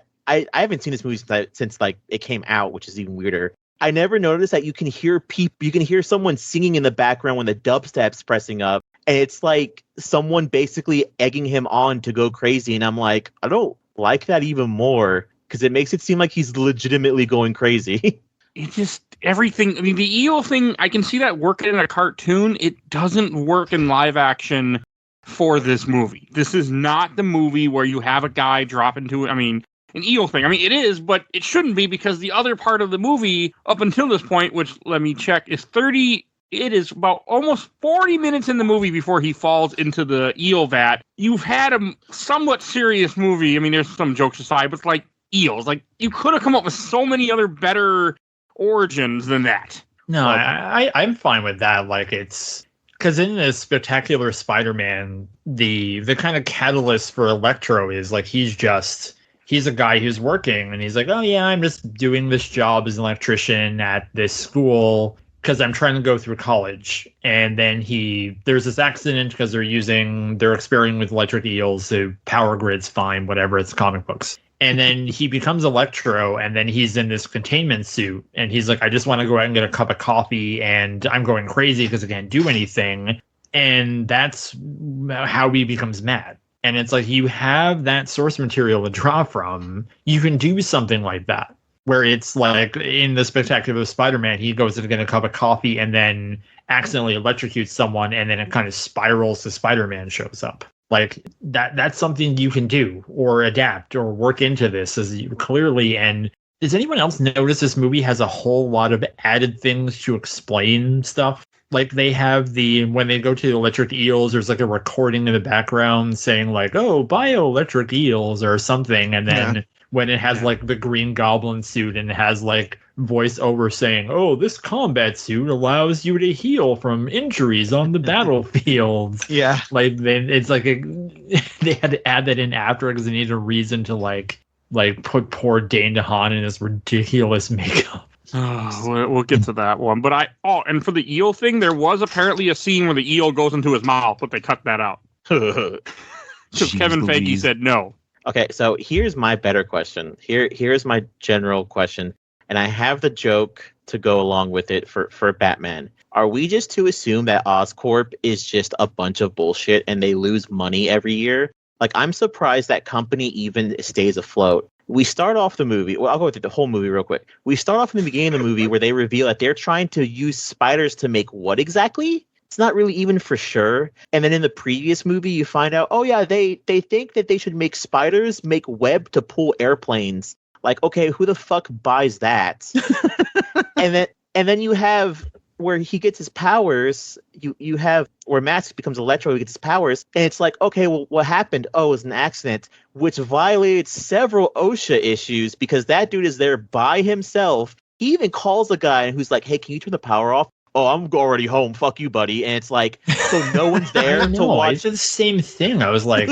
haven't seen this movie since like it came out, which is even weirder. I never noticed that you can hear someone singing in the background when the dubstep's pressing up. And it's like someone basically egging him on to go crazy. And I'm like, I don't like that even more because it makes it seem like he's legitimately going crazy. It just, everything. I mean, the eel thing, I can see that working in a cartoon. It doesn't work in live action for this movie. This is not the movie where you have a guy drop into, I mean, an eel thing. I mean, it is, but it shouldn't be because the other part of the movie up until this point, which let me check, is 30. It is about almost 40 minutes in the movie before he falls into the eel vat. You've had a somewhat serious movie. I mean, there's some jokes aside, but it's like eels. Like, you could have come up with so many other better origins than that. No, I'm fine with that. Like, it's because in this Spectacular Spider-Man, the kind of catalyst for Electro is like he's a guy who's working and he's like, oh yeah, I'm just doing this job as an electrician at this school because I'm trying to go through college. And then there's this accident because they're experimenting with electric eels, so power grid's fine, whatever, it's comic books. And then he becomes Electro, and then he's in this containment suit, and he's like, I just want to go out and get a cup of coffee, and I'm going crazy because I can't do anything. And that's how he becomes mad. And it's like, you have that source material to draw from. You can do something like that, where it's like in the Spectacular Spider-Man, he goes to get a cup of coffee and then accidentally electrocutes someone, and then it kind of spirals to Spider-Man shows up. Like that's something you can do or adapt or work into this as you clearly. And does anyone else notice this movie has a whole lot of added things to explain stuff? Like they have when they go to the electric eels, there's like a recording in the background saying like, oh, bioelectric eels or something. And then when it has like the Green Goblin suit and it has like voiceover saying, "Oh, this combat suit allows you to heal from injuries on the battlefield." Yeah. Like then it's like they had to add that in after because they needed a reason to like put poor Dane DeHaan in his ridiculous makeup. Oh, we'll get to that one. But and for the eel thing, there was apparently a scene where the eel goes into his mouth, but they cut that out. Because Kevin Feige said no. Okay, so here's my better question. Here's my general question, and I have the joke to go along with it for Batman. Are we just to assume that Oscorp is just a bunch of bullshit and they lose money every year? Like, I'm surprised that company even stays afloat. We start off the movie. Well, I'll go with the whole movie real quick. We start off in the beginning of the movie where they reveal that they're trying to use spiders to make what exactly? It's not really even for sure. And then in the previous movie, you find out, oh yeah, they think that they should make spiders make web to pull airplanes. Like, okay, who the fuck buys that? and then you have where he gets his powers. You have where Mask becomes Electro, he gets his powers, and it's like, okay, well, what happened? Oh, it was an accident, which violated several OSHA issues because that dude is there by himself. He even calls a guy who's like, hey, can you turn the power off? Oh, I'm already home. Fuck you, buddy. And it's like, so no one's there to watch. It's the same thing. I was like,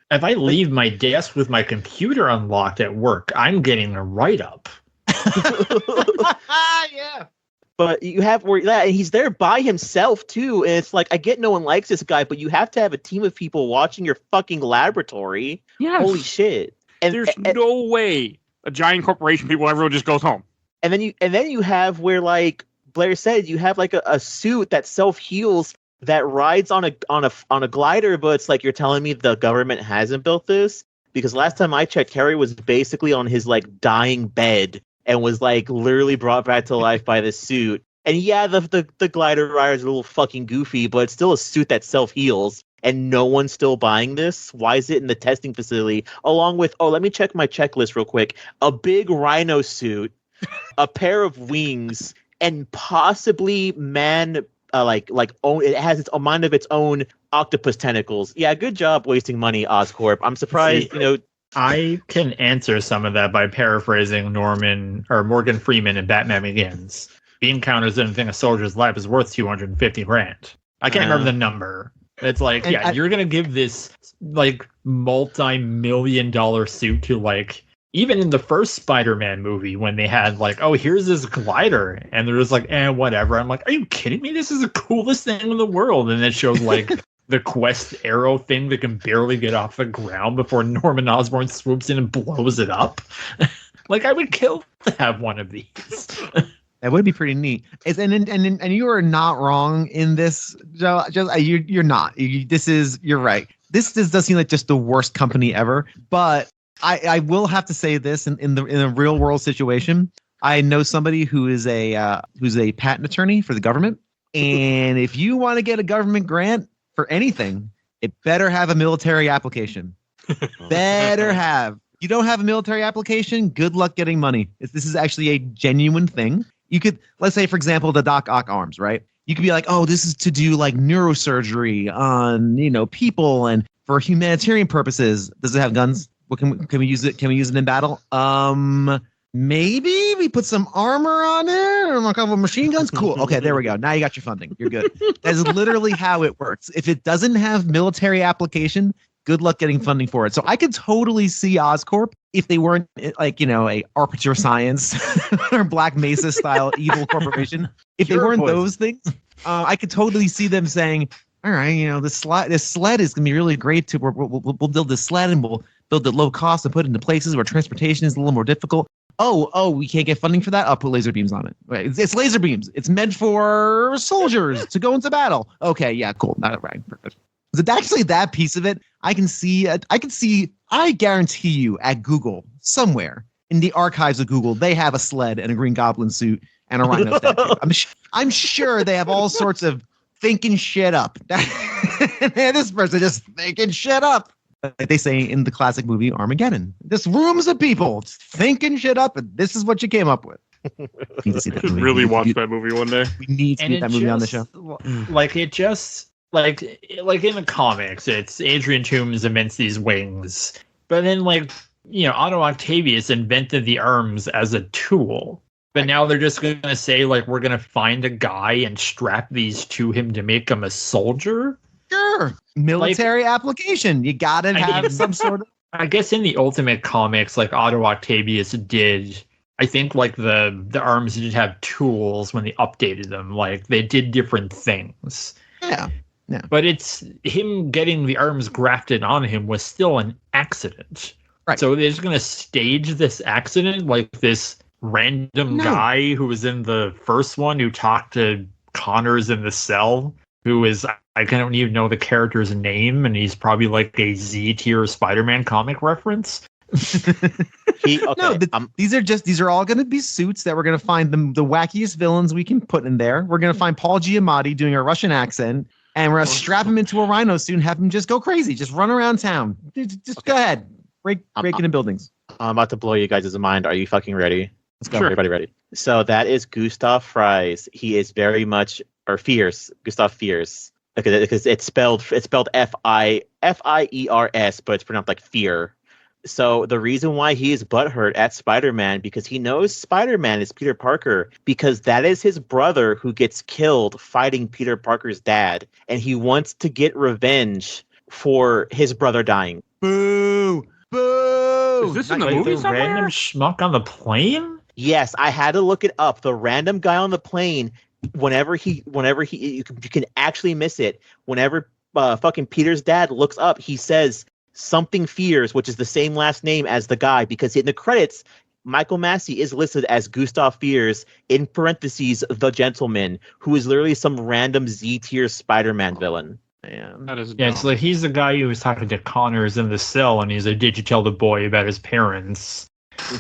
if I leave my desk with my computer unlocked at work, I'm getting a write-up. Yeah. But you have where that he's there by himself too, and it's like, I get no one likes this guy, but you have to have a team of people watching your fucking laboratory. Yes. Holy shit! And there's no way a giant corporation everyone just goes home. And then you have where, like Blair said, you have like a suit that self heals that rides on a glider, but it's like, you're telling me the government hasn't built this? Because last time I checked, Harry was basically on his like dying bed and was like literally brought back to life by this suit. And yeah, the glider rider is a little fucking goofy, but it's still a suit that self heals. And no one's still buying this? Why is it in the testing facility? Along with, let me check my checklist real quick. A big rhino suit, a pair of wings, and possibly it has a mind of its own octopus tentacles. Yeah, good job wasting money, Oscorp. I'm surprised, I can answer some of that by paraphrasing Morgan Freeman in Batman Begins. Bean counters didn't think a soldier's life is worth $250,000. I can't remember the number. It's like, you're gonna give this like multi-million-dollar suit to like, even in the first Spider-Man movie when they had like, oh, here's this glider, and they're just like, whatever. I'm like, are you kidding me? This is the coolest thing in the world. And it shows like the Quest Arrow thing that can barely get off the ground before Norman Osborn swoops in and blows it up. Like, I would kill to have one of these. That would be pretty neat. And you are not wrong in this, Joe. You're not. You're right. This does seem like just the worst company ever. But I will have to say this in a real world situation. I know somebody who is who's a patent attorney for the government, and if you want to get a government grant for anything, it better have a military application. Better have. You don't have a military application, good luck getting money. This is actually a genuine thing. You could, let's say, for example, the Doc Ock arms, right? You could be like, oh, this is to do like neurosurgery on, people and for humanitarian purposes. Does it have guns? What can we use it? Can we use it in battle? Maybe we put some armor on it or a couple of machine guns. Cool. Okay, there we go. Now you got your funding. You're good. That is literally how it works. If it doesn't have military application, good luck getting funding for it. So I could totally see Oscorp if they weren't like, a Arbiter Science or Black Mesa style evil corporation. If they weren't those things, I could totally see them saying, all right, this sled is going to be really great. We'll build this sled and we'll build it low cost and put it into places where transportation is a little more difficult. Oh, we can't get funding for that? I'll put laser beams on it. Right. It's laser beams. It's meant for soldiers to go into battle. Okay, yeah, cool. Not right. Perfect. So actually that piece of it, I guarantee you at Google, somewhere in the archives of Google, they have a sled and a Green Goblin suit and a rhino statue. I'm sure they have all sorts of thinking shit up. This person just thinking shit up. Like they say in the classic movie Armageddon. Just rooms of people thinking shit up, and this is what you came up with. Need to see that movie. Really watch that movie one day. We need to get that movie on the show. Like it just like in the comics, it's Adrian Toomes immense these wings, but then like Otto Octavius invented the arms as a tool. But now they're just going to say, like, we're going to find a guy and strap these to him to make him a soldier? Sure. Military application. You got to have some sort of... I guess in the Ultimate Comics, like, Otto Octavius did... I think, like, the arms did have tools when they updated them. Like, they did different things. Yeah. But it's... Him getting the arms grafted on him was still an accident. Right. So they're just going to stage this accident, like this... random guy who was in the first one who talked to Connors in the cell, who is, I don't even know the character's name, and he's probably like a Z tier Spider-Man comic reference. These are all going to be suits that we're going to find the wackiest villains we can put in there. We're going to find Paul Giamatti doing a Russian accent, and we're going to strap him into a rhino suit and have him just go crazy, just run around town. Just go ahead, break into buildings. I'm about to blow you guys' mind. Are you fucking ready? Let's go. Sure. Everybody ready? So that is Gustav Fries. He is very much, or Fierce. Gustav Fierce. Because it's spelled F-I-E-R-S, but it's pronounced like fear. So the reason why he is butthurt at Spider-Man, because he knows Spider-Man is Peter Parker, because that is his brother who gets killed fighting Peter Parker's dad. And he wants to get revenge for his brother dying. Boo! Boo! Is this in the movie somewhere? Random schmuck on the plane? Yes, I had to look it up. The random guy on the plane, whenever you can actually miss it. Whenever fucking Peter's dad looks up, he says something Fears, which is the same last name as the guy, because in the credits, Michael Massey is listed as Gustav Fears, in parentheses, the gentleman, who is literally some random Z-tier Spider-Man villain. Man, that is dumb. So he's the guy who was talking to Connors in the cell, and he's like, did you tell the boy about his parents?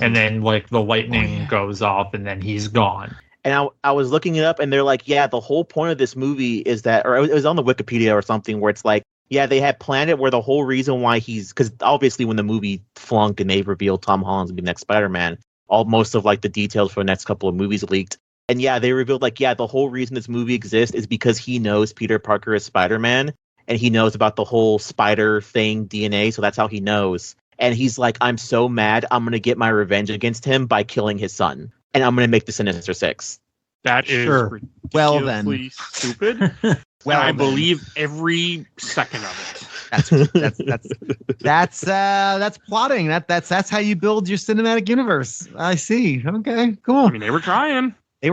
And then, like, the lightning goes off, and then he's gone. And I was looking it up, and they're like, yeah, the whole point of this movie is that, or it was on the Wikipedia or something, where it's like, yeah, they had planned it where the whole reason why because obviously when the movie flunked and they revealed Tom Holland's gonna be the next Spider-Man, most of, like, the details for the next couple of movies leaked. And yeah, they revealed, like, yeah, the whole reason this movie exists is because he knows Peter Parker is Spider-Man, and he knows about the whole spider thing, DNA, so that's how he knows. And he's like, I'm so mad, I'm going to get my revenge against him by killing his son. And I'm going to make the Sinister Six. That is ridiculously stupid. Well, I believe every second of it. That's plotting. That's how you build your cinematic universe. I see. Okay, cool. I mean, they were trying. I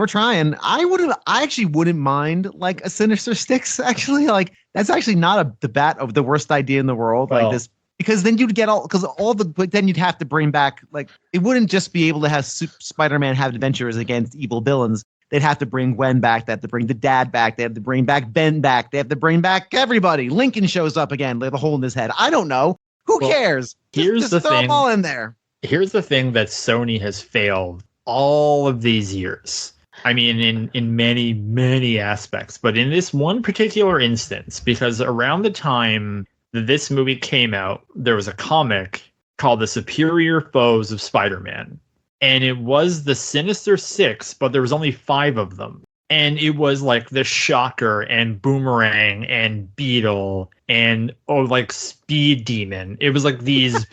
actually wouldn't mind, like, a Sinister Six. Actually, like, that's actually not the worst idea in the world. Well, like this. Because then you'd get then you'd have to bring back, like, it wouldn't just be able to have Spider-Man have adventures against evil villains. They'd have to bring Gwen back. They have to bring the dad back. They have to bring back Ben back. They have to bring back everybody. Lincoln shows up again with a hole in his head. I don't know. Who cares? Just throw them all in there. Here's the thing that Sony has failed all of these years. I mean, in many, many aspects. But in this one particular instance, because around the time this movie came out, there was a comic called The Superior Foes of Spider-Man. And it was the Sinister Six, but there was only 5 of them. And it was like the Shocker and Boomerang and Beetle and, like, Speed Demon. It was like these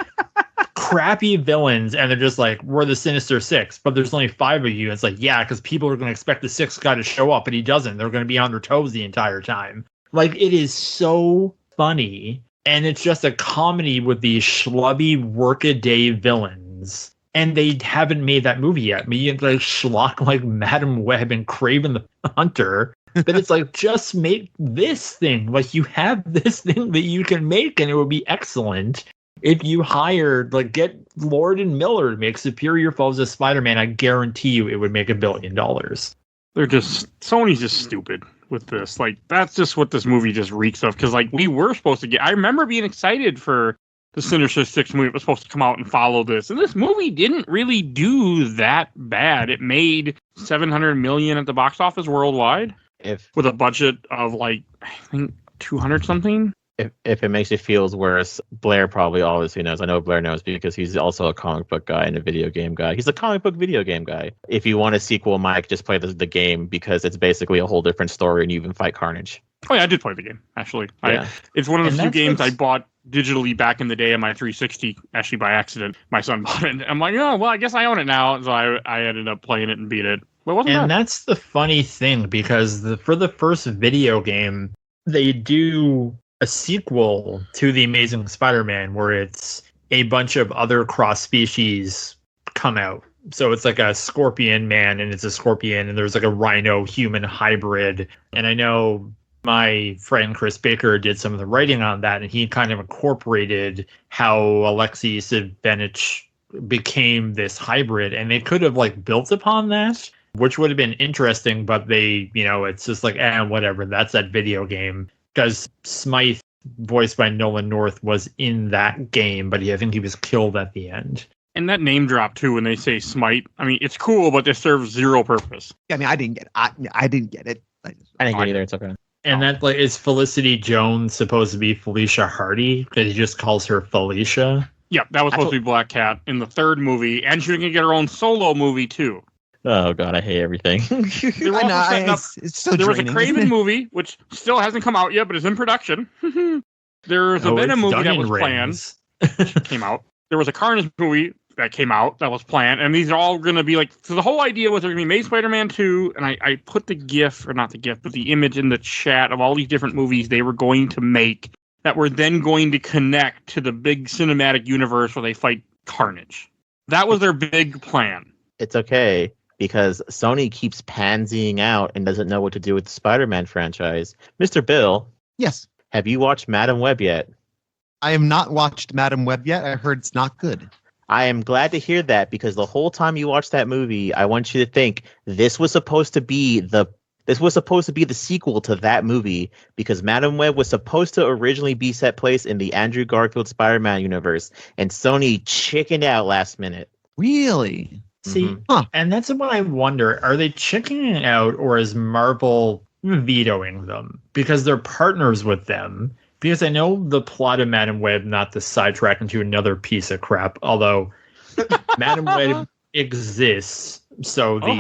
crappy villains, and they're just like, we're the Sinister Six, but there's only 5 of you. And it's like, yeah, because people are going to expect the 6th guy to show up, and he doesn't. They're going to be on their toes the entire time. Like, it is so funny. And it's just a comedy with these schlubby workaday villains. And they haven't made that movie yet. I mean, like schlock like Madam Web and Kraven the Hunter. But it's like, just make this thing. Like, you have this thing that you can make, and it would be excellent. If you hired, like, get Lord and Miller to make Superior Foes of Spider-Man, I guarantee you it would make $1 billion. Sony's just stupid with this. Like, that's just what this movie just reeks of. Because, like, we were supposed to I remember being excited for the Sinister Six movie. It was supposed to come out and follow this. And this movie didn't really do that bad. It made $700 million at the box office worldwide. With a budget of, like, I think 200 something. If it makes you feel worse, Blair probably obviously knows. I know Blair knows because he's also a comic book guy and a video game guy. He's a comic book video game guy. If you want a sequel, Mike, just play the game, because it's basically a whole different story and you even fight Carnage. Oh, yeah, I did play the game, actually. Yeah. It's one of the few games I bought digitally back in the day on my 360, actually by accident. My son bought it. I'm like, oh, well, I guess I own it now. So I ended up playing it and beat it. But it wasn't And bad. that's the funny thing, because for the first video game, they do a sequel to The Amazing Spider-Man where it's a bunch of other cross species come out. So it's like a scorpion man, and it's a scorpion, and there's like a rhino human hybrid. And I know my friend Chris Baker did some of the writing on that, and he kind of incorporated how Alexei Savinich became this hybrid, and they could have like built upon that, which would have been interesting, but they, it's just like, whatever, that's that video game. Because Smythe, voiced by Nolan North, was in that game, but I think he was killed at the end. And that name drop, too, when they say Smite, I mean, it's cool, but it serves zero purpose. Yeah, I mean, I didn't get it. I didn't get it. I didn't get it either. It's okay. And that, like, is Felicity Jones supposed to be Felicia Hardy? Because he just calls her Felicia. Yeah, that was supposed to be Black Cat in the third movie, and she was going to get her own solo movie, too. Oh, God, I hate everything. They were also setting up, it's so there was draining, a Craven movie, which still hasn't come out yet, but is in production. There's a Venom movie that was planned. Came out. There was a Carnage movie that came out that was planned, and these are all going to be like, so the whole idea was they're going to be Amazing Spider-Man 2, and I put the GIF, or not the GIF, but the image in the chat of all these different movies they were going to make that were then going to connect to the big cinematic universe where they fight Carnage. That was their big plan. It's okay, because Sony keeps pansying out and doesn't know what to do with the Spider-Man franchise. Mr. Bill, Yes. have you watched Madam Web yet? I have not watched Madam Web yet. I heard it's not good. I am glad to hear that, because the whole time you watch that movie, I want you to think this was supposed to be the sequel to that movie, because Madam Web was supposed to originally be set place in the Andrew Garfield Spider-Man universe, and Sony chickened out last minute. Really? See, and that's what I wonder. Are they chickening out, or is Marvel vetoing them? Because they're partners with them. Because I know the plot of Madam Web, not to sidetrack into another piece of crap, although Madam Web exists. So the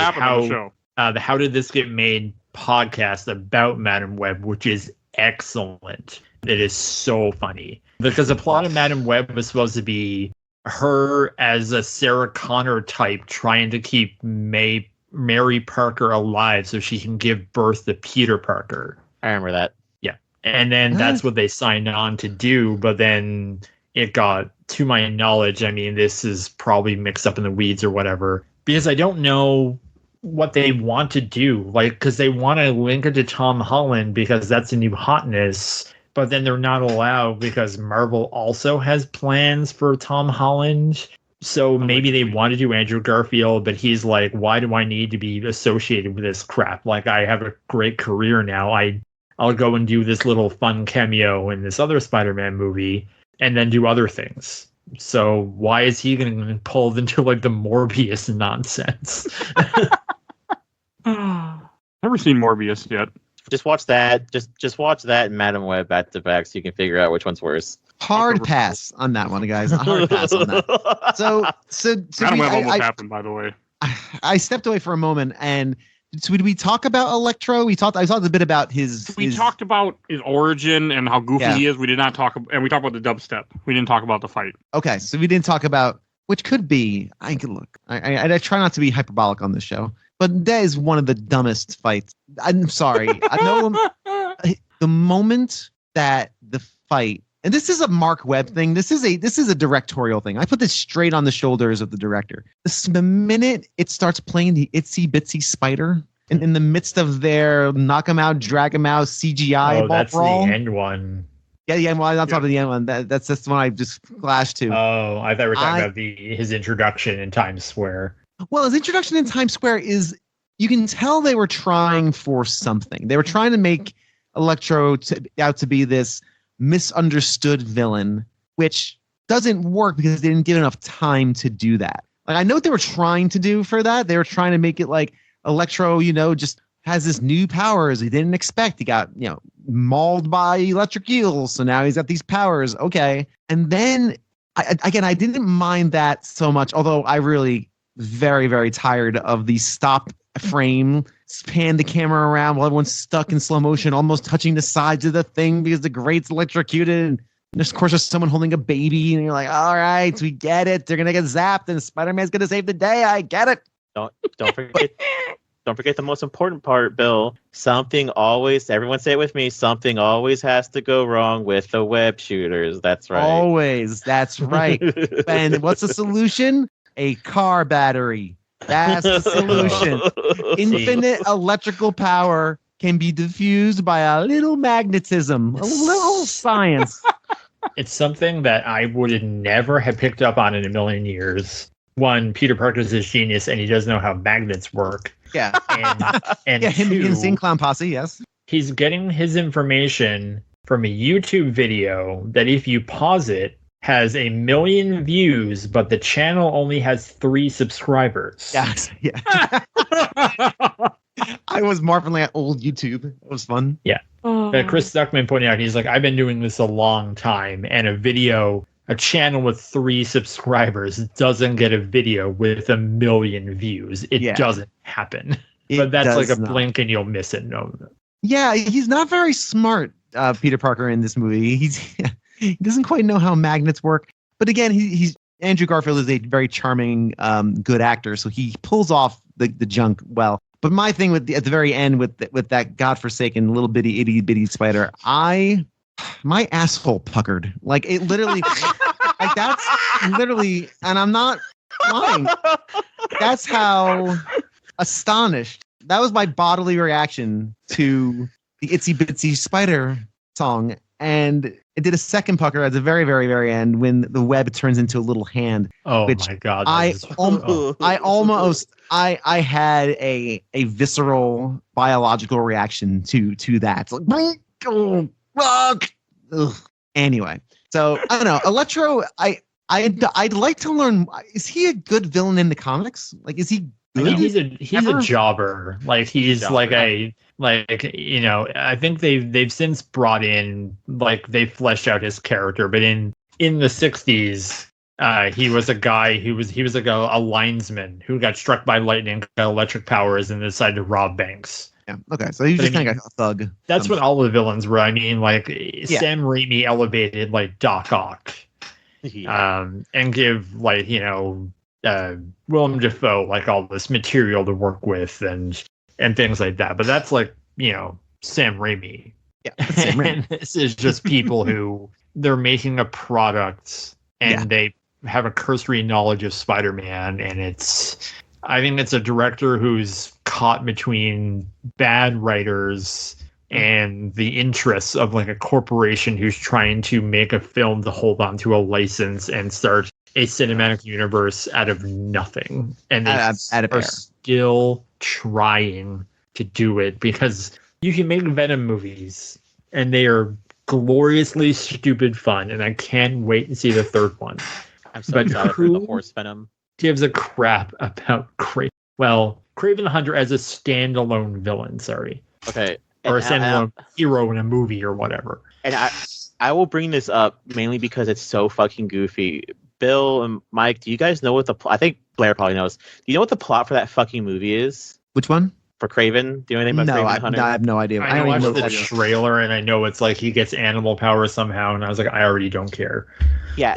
How Did This Get Made podcast about Madam Web, which is excellent. It is so funny. Because the plot of Madam Web was supposed to be her as a Sarah Connor type trying to keep Mary Parker alive so she can give birth to Peter Parker. I remember that. And then that's what they signed on to do. But then it got, to my knowledge, I mean, this is probably mixed up in the weeds or whatever, because I don't know what they want to do. Like, because they want to link it to Tom Holland because that's a new hotness. But then they're not allowed because Marvel also has plans for Tom Holland. So maybe they want to do Andrew Garfield, but he's like, why do I need to be associated with this crap? Like, I have a great career now. I'll go and do this little fun cameo in this other Spider-Man movie and then do other things. So why is he going to get pulled into like the Morbius nonsense? Never seen Morbius yet. Just watch that. Just watch that and Madam Web back to back so you can figure out which one's worse. Hard pass on that one, guys. A hard pass on that. So Madam Web almost happened, by the way. I stepped away for a moment, and so did we talk about Electro? I talked a bit about his. We talked about his origin and how goofy he is. We did not talk, and we talked about the dubstep. We didn't talk about the fight. Okay, so we didn't talk about, which could be. I try not to be hyperbolic on this show, but that is one of the dumbest fights. I'm sorry. I know the moment that the fight, and this is a Mark Webb thing. This is a directorial thing. I put this straight on the shoulders of the director. The minute it starts playing the Itsy Bitsy Spider in the midst of their knock him out, drag him out CGI ball that's brawl. the end one. Yeah. Well, I'm not talking about the end one. That's the one I just flashed to. Oh, I thought we were talking about his introduction in Times Square. Well, his introduction in Times Square is, you can tell they were trying for something. They were trying to make Electro out to be this misunderstood villain, which doesn't work because they didn't give enough time to do that. Like, I know what they were trying to do for that. They were trying to make it like Electro, just has this new powers he didn't expect. He got, mauled by electric eels, so now he's got these powers. Okay. And then, I didn't mind that so much, although I really very, very tired of the stop frame, pan the camera around while everyone's stuck in slow motion, almost touching the sides of the thing because the grate's electrocuted. And There's, of course, there's someone holding a baby, and you're like, all right, we get it. They're gonna get zapped, and Spider-Man's gonna save the day. I get it. Don't forget. Don't forget the most important part, Bill. Something always, everyone say it with me, something always has to go wrong with the web shooters. That's right. Always. That's right. And what's the solution? A car battery. That's the solution. Infinite electrical power can be diffused by a little magnetism, a little science. It's something that I would never have picked up on in a million years. One, Peter Parker's a genius, and he doesn't know how magnets work. Yeah. And Yeah, him two, and Insane Clown Posse, yes. he's getting his information from a YouTube video that if you pause it, has 1 million views, but the channel only has 3 subscribers. Yes. Yeah. I was marveling at old YouTube. It was fun. Chris Stuckman pointed out, he's like, I've been doing this a long time, and a channel with 3 subscribers doesn't get a video with 1 million views. It doesn't happen. But that's like a blink and you'll miss it. No. Yeah, he's not very smart, Peter Parker, in this movie. He doesn't quite know how magnets work. But again, he's Andrew Garfield is a very charming, good actor, so he pulls off the junk well. But my thing at the very end with that godforsaken little bitty itty bitty spider, my asshole puckered. Like it literally, like that's literally, and I'm not lying. That's how astonished. That was my bodily reaction to the Itsy Bitsy Spider song. And it did a second pucker at the very, very, very end when the web turns into a little hand. Oh my God. I had a visceral biological reaction to that. It's like, oh, fuck. Ugh. Anyway, so I don't know. Electro, I'd like to learn. Is he a good villain in the comics? Like, is he good? I mean, he's a jobber. Like he's like you know, I think they've since brought in, like, they fleshed out his character, but in the 60s, he was a guy who was like a linesman who got struck by lightning, got electric powers, and decided to rob banks. Yeah. Okay. So he's just kind of a thug. That's what all the villains were. I mean, like Sam Raimi elevated like Doc Ock, and give, like, you know, Willem Dafoe like all this material to work with and things like that. But that's like, you know, Sam Raimi. Yeah. Sam Raimi. And this is just people who they're making a product and they have a cursory knowledge of Spider-Man, and I think it's a director who's caught between bad writers and the interests of like a corporation who's trying to make a film to hold on to a license and start a cinematic universe out of nothing. And they are still trying to do it, because you can make Venom movies and they are gloriously stupid fun, and I can't wait to see the third one. I'm so excited for the horse Venom. Gives a crap about Craven the Hunter as a standalone villain, sorry. Okay. Or a standalone hero in a movie or whatever. And I will bring this up mainly because it's so fucking goofy. Bill and Mike, do you guys know what I think Blair probably knows. Do you know what the plot for that fucking movie is? Which one? For Craven? Do you know anything about Craven the Hunter? No, I have no idea. I watched the trailer and I know it's like he gets animal powers somehow, and I was like, I already don't care. Yeah,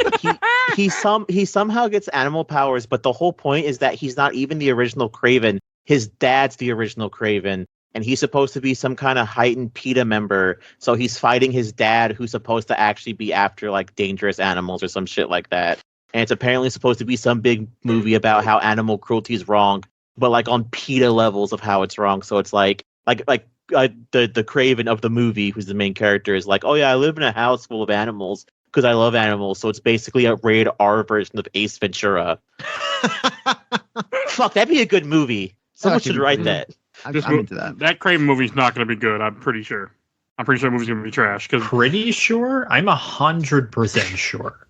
he somehow gets animal powers, but the whole point is that he's not even the original Craven. His dad's the original Craven, and he's supposed to be some kind of heightened PETA member. So he's fighting his dad, who's supposed to actually be after like dangerous animals or some shit like that. And it's apparently supposed to be some big movie about how animal cruelty is wrong, but like on PETA levels of how it's wrong. So it's like the Craven of the movie, who's the main character, is like, oh yeah, I live in a house full of animals because I love animals. So it's basically a rated R version of Ace Ventura. Fuck, that'd be a good movie. Someone should write that. I'm into that. That Craven movie's not going to be good. I'm pretty sure. The movie's going to be trash. Pretty sure? I'm 100% sure.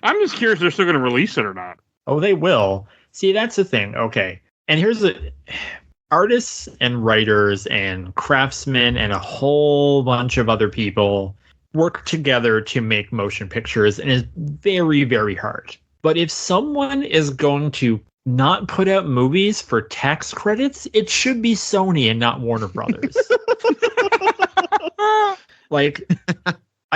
I'm just curious if they're still going to release it or not. Oh, they will. See, that's the thing. Okay. And here's artists and writers and craftsmen and a whole bunch of other people work together to make motion pictures, and it's very, very hard. But if someone is going to not put out movies for tax credits, it should be Sony and not Warner Brothers. Like,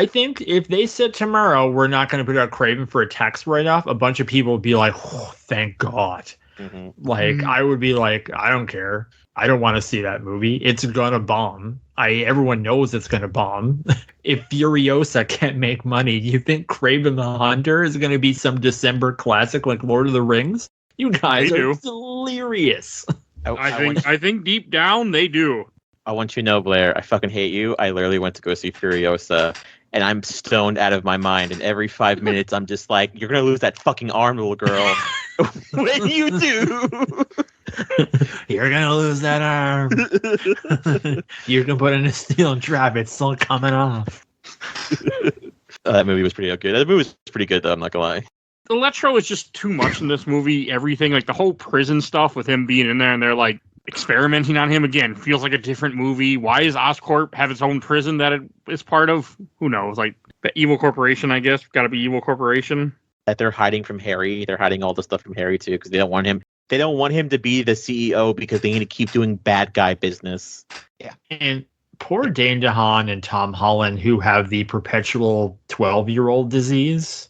I think if they said tomorrow we're not going to put out Craven for a tax write-off, a bunch of people would be like, oh, thank God. Mm-hmm. I would be like, I don't care. I don't want to see that movie. It's gonna bomb. Everyone knows it's gonna bomb. If Furiosa can't make money, do you think Craven the Hunter is gonna be some December classic like Lord of the Rings? You guys are delirious. I think deep down they do. I want you to know, Blair, I fucking hate you. I literally went to go see Furiosa, and I'm stoned out of my mind. And every 5 minutes, I'm just like, you're going to lose that fucking arm, little girl. When you do. You're going to lose that arm. You can put in a steel trap. It's still coming off. That movie was pretty good. That movie was pretty good, though. I'm not going to lie. Electro is just too much in this movie. Everything, like the whole prison stuff with him being in there and they're like experimenting on him again, feels like a different movie. Why does Oscorp have its own prison that it is part of? Who knows? Like the evil corporation, I guess. Got to be evil corporation. That they're hiding from Harry. They're hiding all the stuff from Harry too because they don't want him. They don't want him to be the CEO because they need to keep doing bad guy business. Yeah. And poor Dane DeHaan and Tom Holland, who have the perpetual 12-year-old disease.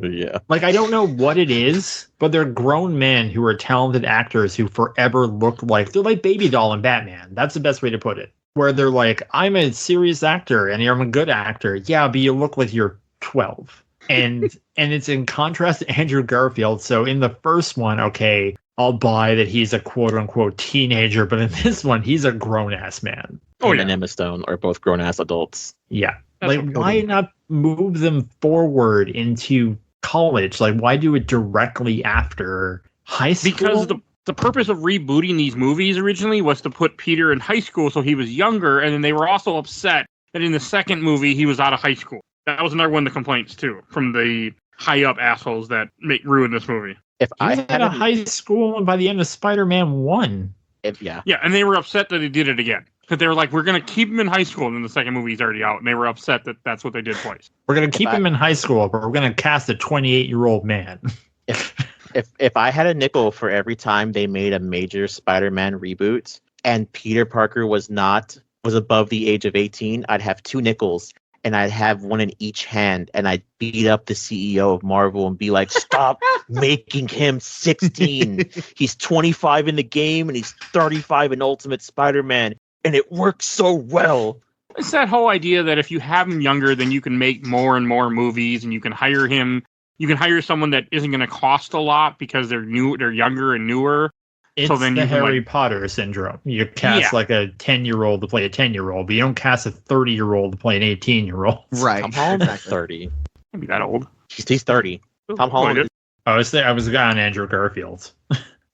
Yeah. Like, I don't know what it is, but they're grown men who are talented actors who forever look like they're like Baby Doll and Batman. That's the best way to put it. Where they're like, I'm a serious actor and I'm a good actor. Yeah, but you look like you're 12. And it's in contrast to Andrew Garfield. So in the first one, okay, I'll buy that he's a quote unquote teenager, but in this one, he's a grown ass man. Oh, and Emma Stone are both grown ass adults. Yeah. Like, why not move them forward into college? Like, why do it directly after high school? Because the purpose of rebooting these movies originally was to put Peter in high school so he was younger, and then they were also upset that in the second movie he was out of high school. That was another one of the complaints, too, from the high-up assholes that ruin this movie. If I had a high school, and by the end of Spider-Man 1. Yeah, and they were upset that they did it again. Because they were like, we're going to keep him in high school, and then the second movie's already out, and they were upset that that's what they did twice. We're going to keep him in high school, but we're going to cast a 28-year-old man. If I had a nickel for every time they made a major Spider-Man reboot, and Peter Parker was above the age of 18, I'd have 2 nickels, and I'd have one in each hand, and I'd beat up the CEO of Marvel and be like, stop making him 16. He's 25 in the game, and he's 35 in Ultimate Spider-Man. And it works so well. It's that whole idea that if you have him younger, then you can make more and more movies, and you can hire him. You can hire someone that isn't going to cost a lot because they're younger and newer. It's so then the Harry Potter syndrome. You cast like a 10-year-old to play a 10-year-old, but you don't cast a 30-year-old to play an 18-year-old. Right. Tom Holland's 30. Can't be that old. He's 30. Tom Holland. I was the guy on Andrew Garfield.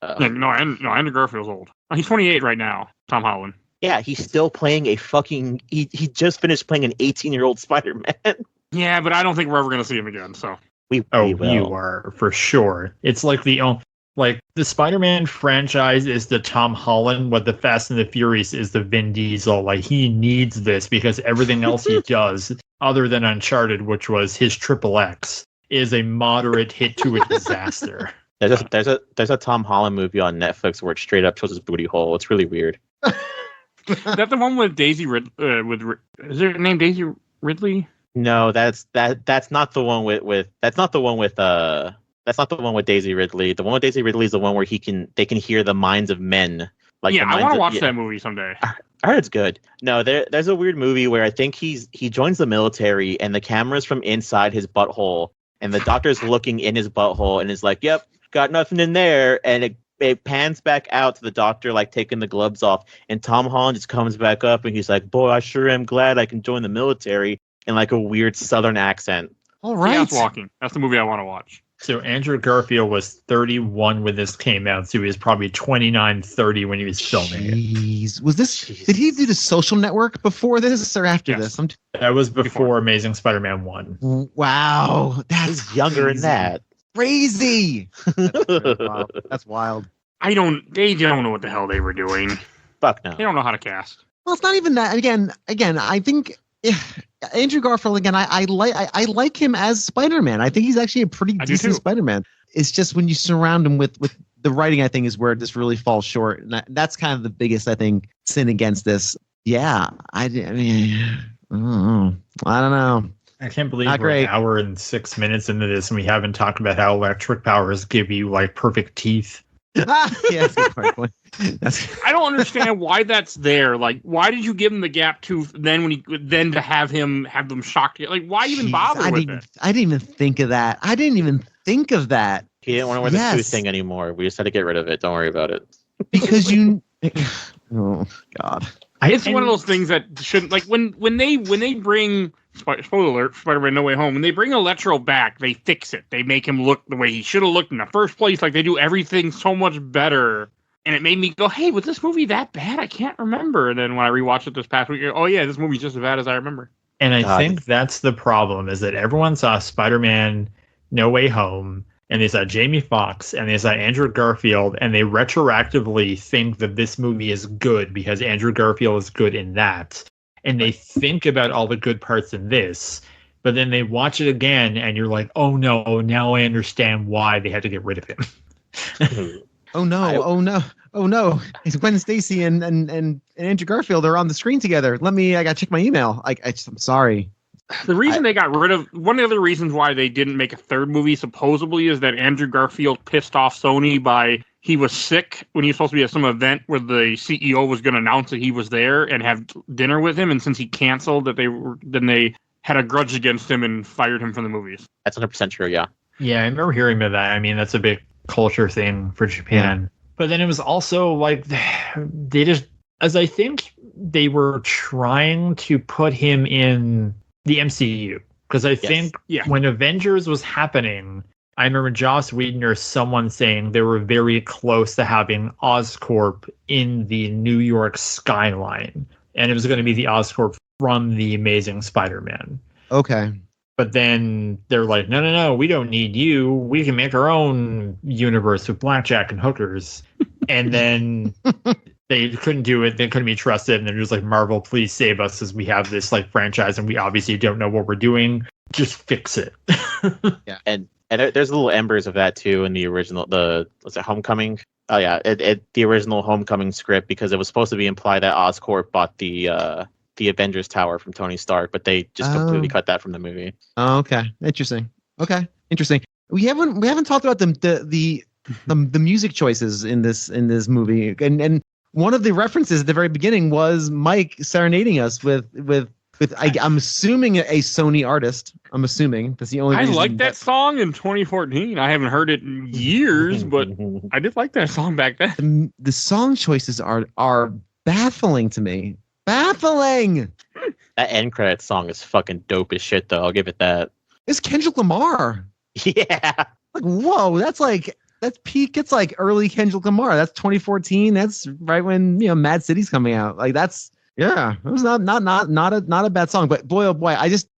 No, Andrew Garfield's old. He's 28 right now. Tom Holland. Yeah, he's still playing he just finished playing an 18-year-old Spider-Man. Yeah, but I don't think we're ever going to see him again, so. We will. You are, for sure. It's like the Spider-Man franchise is the Tom Holland, what the Fast and the Furious is the Vin Diesel. Like, he needs this because everything else he does, other than Uncharted, which was his XXX, is a moderate hit to a disaster. There's a Tom Holland movie on Netflix where it straight up shows his booty hole. It's really weird. Is that the one with Daisy is her name Daisy Ridley? No, that's not the one with that's not the one with Daisy Ridley. The one with Daisy Ridley is the one where they can hear the minds of men. Like, yeah, I want to watch that movie someday. I heard it's good. No, there's a weird movie where I think he joins the military and the camera's from inside his butthole and the doctor's looking in his butthole and is like, "Yep, got nothing in there," and it pans back out to the doctor, like, taking the gloves off, and Tom Holland just comes back up, and he's like, "Boy, I sure am glad I can join the military," in, like, a weird Southern accent. All right. Chaos Walking. That's the movie I want to watch. So Andrew Garfield was 31 when this came out, so he was probably 29, 30 when he was filming it. Did he do the Social Network before this or after Yes. this? That was before Amazing Spider-Man 1. Wow. He's younger than that. Crazy. That's wild. They don't know what the hell they were doing. Fuck no. They don't know how to cast. Well, it's not even that. Again, I think Andrew Garfield. Again, I like him as Spider-Man. I think he's actually a pretty decent Spider-Man. It's just when you surround him with the writing, I think, is where it just really falls short. And that's kind of the biggest, I think, sin against this. Yeah, I mean, I don't know. I can't believe Not we're great. an hour and 6 minutes into this and we haven't talked about how electric powers give you like perfect teeth. Yeah, that's a good point. I don't understand why that's there. Like, why did you give him the gap tooth then to have them shocked? Like, why even bother with it? I didn't even think of that. He didn't want to wear the tooth thing anymore. We just had to get rid of it. Don't worry about it. Because you. Oh God. It's one of those things that shouldn't, like, when they bring, spoiler alert, Spider-Man No Way Home, when they bring Electro back, they fix it. They make him look the way he should have looked in the first place. Like, they do everything so much better. And it made me go, hey, was this movie that bad? I can't remember. And then when I rewatched it this past week, oh yeah, this movie's just as bad as I remember. And I think that's the problem, is that everyone saw Spider-Man No Way Home, and they saw Jamie Foxx, and they saw Andrew Garfield, and they retroactively think that this movie is good because Andrew Garfield is good in that. And they think about all the good parts in this, but then they watch it again, and you're like, oh no, now I understand why they had to get rid of him. Oh no! It's Gwen Stacy and Andrew Garfield are on the screen together. I gotta check my email. I'm sorry. The reason they got rid of, one of the reasons why they didn't make a third movie supposedly is that Andrew Garfield pissed off Sony by, he was sick when he was supposed to be at some event where the CEO was going to announce that he was there and have dinner with him, and since he canceled, then they had a grudge against him and fired him from the movies. That's 100% true. Yeah. Yeah, I remember hearing about that. I mean, that's a big culture thing for Japan. Yeah. But then it was also like they just, as I think they were trying to put him in the MCU, because I think when Avengers was happening, I remember Joss Whedon or someone saying they were very close to having Oscorp in the New York skyline, and it was going to be the Oscorp from the Amazing Spider-Man. Okay. But then they're like, no, we don't need you. We can make our own universe with blackjack and hookers. And then they couldn't do it. They couldn't be trusted. And they're just like, Marvel, please save us, as we have this like franchise and we obviously don't know what we're doing. Just fix it. Yeah. And there's little embers of that too in the original, was it Homecoming? Oh yeah, the original Homecoming script, because it was supposed to be implied that Oscorp bought the Avengers Tower from Tony Stark, but they just completely cut that from the movie. Oh, okay. Interesting. We haven't talked about the music choices in this movie, and one of the references at the very beginning was Mike serenading us with I'm assuming a Sony artist. I'm assuming that's the only. I like that song in 2014. I haven't heard it in years, but I did like that song back then. The song choices are baffling to me. Baffling. That end credit song is fucking dope as shit, though. I'll give it that. It's Kendrick Lamar. Yeah. Like, whoa, that's peak. It's like early Kendrick Lamar. That's 2014. That's right when Mad City's coming out. Like it was not a bad song. But boy, oh boy,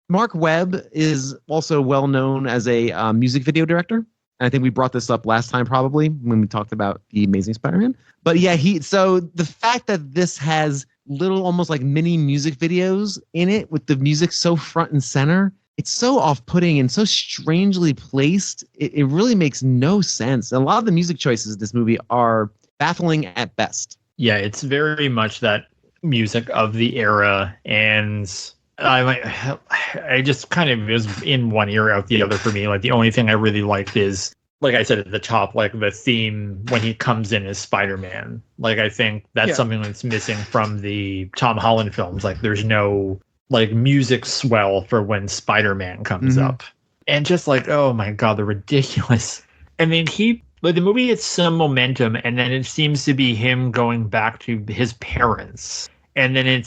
Mark Webb is also well known as a music video director. And I think we brought this up last time probably when we talked about the Amazing Spider-Man. But yeah, so the fact that this has little almost like mini music videos in it with the music so front and center, it's so off-putting and so strangely placed. It really makes no sense. And a lot of the music choices in this movie are baffling at best. Yeah, it's very much that music of the era, and I just kind of was in one ear out the other for me. Like the only thing I really liked is, like I said at the top, like the theme when he comes in as Spider-Man. Like I think that's something that's missing from the Tom Holland films. Like there's no like music swell for when Spider-Man comes up. And just like, oh my God, the ridiculous. I mean, the movie gets some momentum, and then it seems to be him going back to his parents. And then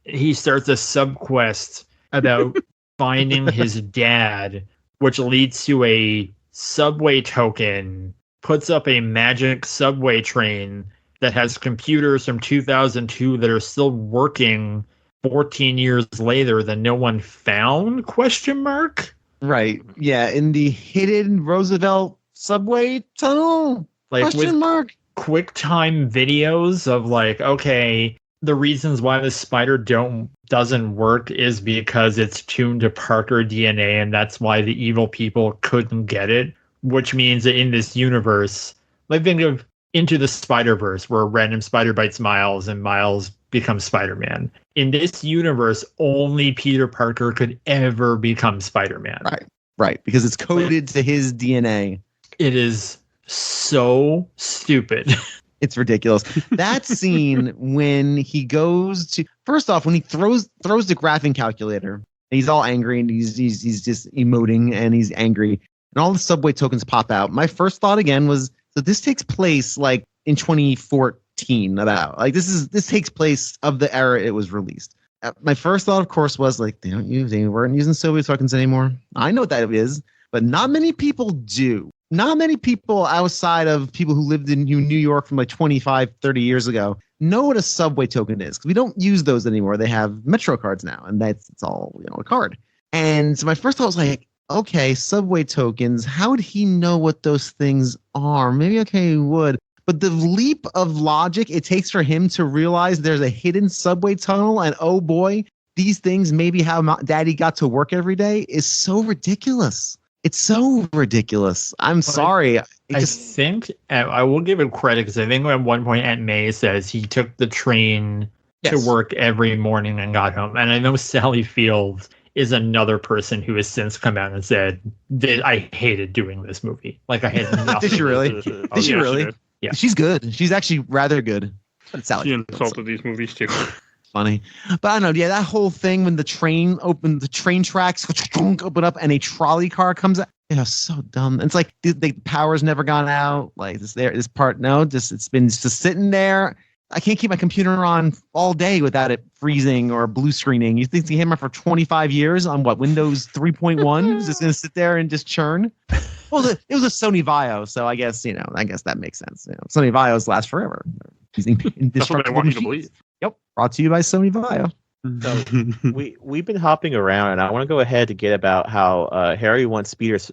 he starts a subquest about finding his dad, which leads to a subway token, puts up a magic subway train that has computers from 2002 that are still working 14 years later that no one found, ? Right. Yeah, in the hidden Roosevelt subway tunnel? ? With QuickTime videos of like, okay, the reasons why the spider doesn't work is because it's tuned to Parker DNA, and that's why the evil people couldn't get it, which means that in this universe, like think of Into the Spiderverse, where a random spider bites Miles and Miles become Spider-Man. In this universe, only Peter Parker could ever become Spider-Man. Right, because it's coded to his DNA. It is so stupid. It's ridiculous. That scene when he goes to, first off, when he throws the graphing calculator, and he's all angry and he's just emoting and he's angry, and all the subway tokens pop out. My first thought again was, so this takes place like in 2014, about like this takes place of the era it was released. My first thought, of course, was like, they weren't using subway tokens anymore. I know what that is, but not many people do. Not many people outside of people who lived in New York from like 25, 30 years ago know what a subway token is, because we don't use those anymore. They have Metro cards now, and it's all a card. And so my first thought was like, okay, subway tokens. How would he know what those things are? Maybe he would. But the leap of logic it takes for him to realize there's a hidden subway tunnel, and oh boy, these things maybe how Daddy got to work every day is so ridiculous. It's so ridiculous. I'm sorry. I think I will give it credit, because I think at one point Aunt May says he took the train to work every morning and got home. And I know Sally Field is another person who has since come out and said that I hated doing this movie. Like I had nothing. Did she really? Did she really? Yeah. She's good. She's actually rather good. Sally She insulted these movies too. Funny. But I don't know, that whole thing when the train opened, the train tracks open up and a trolley car comes out. So dumb. It's like the power's never gone out. Like this part, no, it's been just sitting there. I can't keep my computer on all day without it freezing or blue screening. You think the camera for 25 years on what, Windows 3.1 is just going to sit there and just churn? Well, it was a Sony Vaio, so I guess that makes sense. Sony Vaios last forever. Using indestructible machines. Yep, brought to you by Sony Vaio. So we've been hopping around, and I want to go ahead to get about how Harry wants Peter's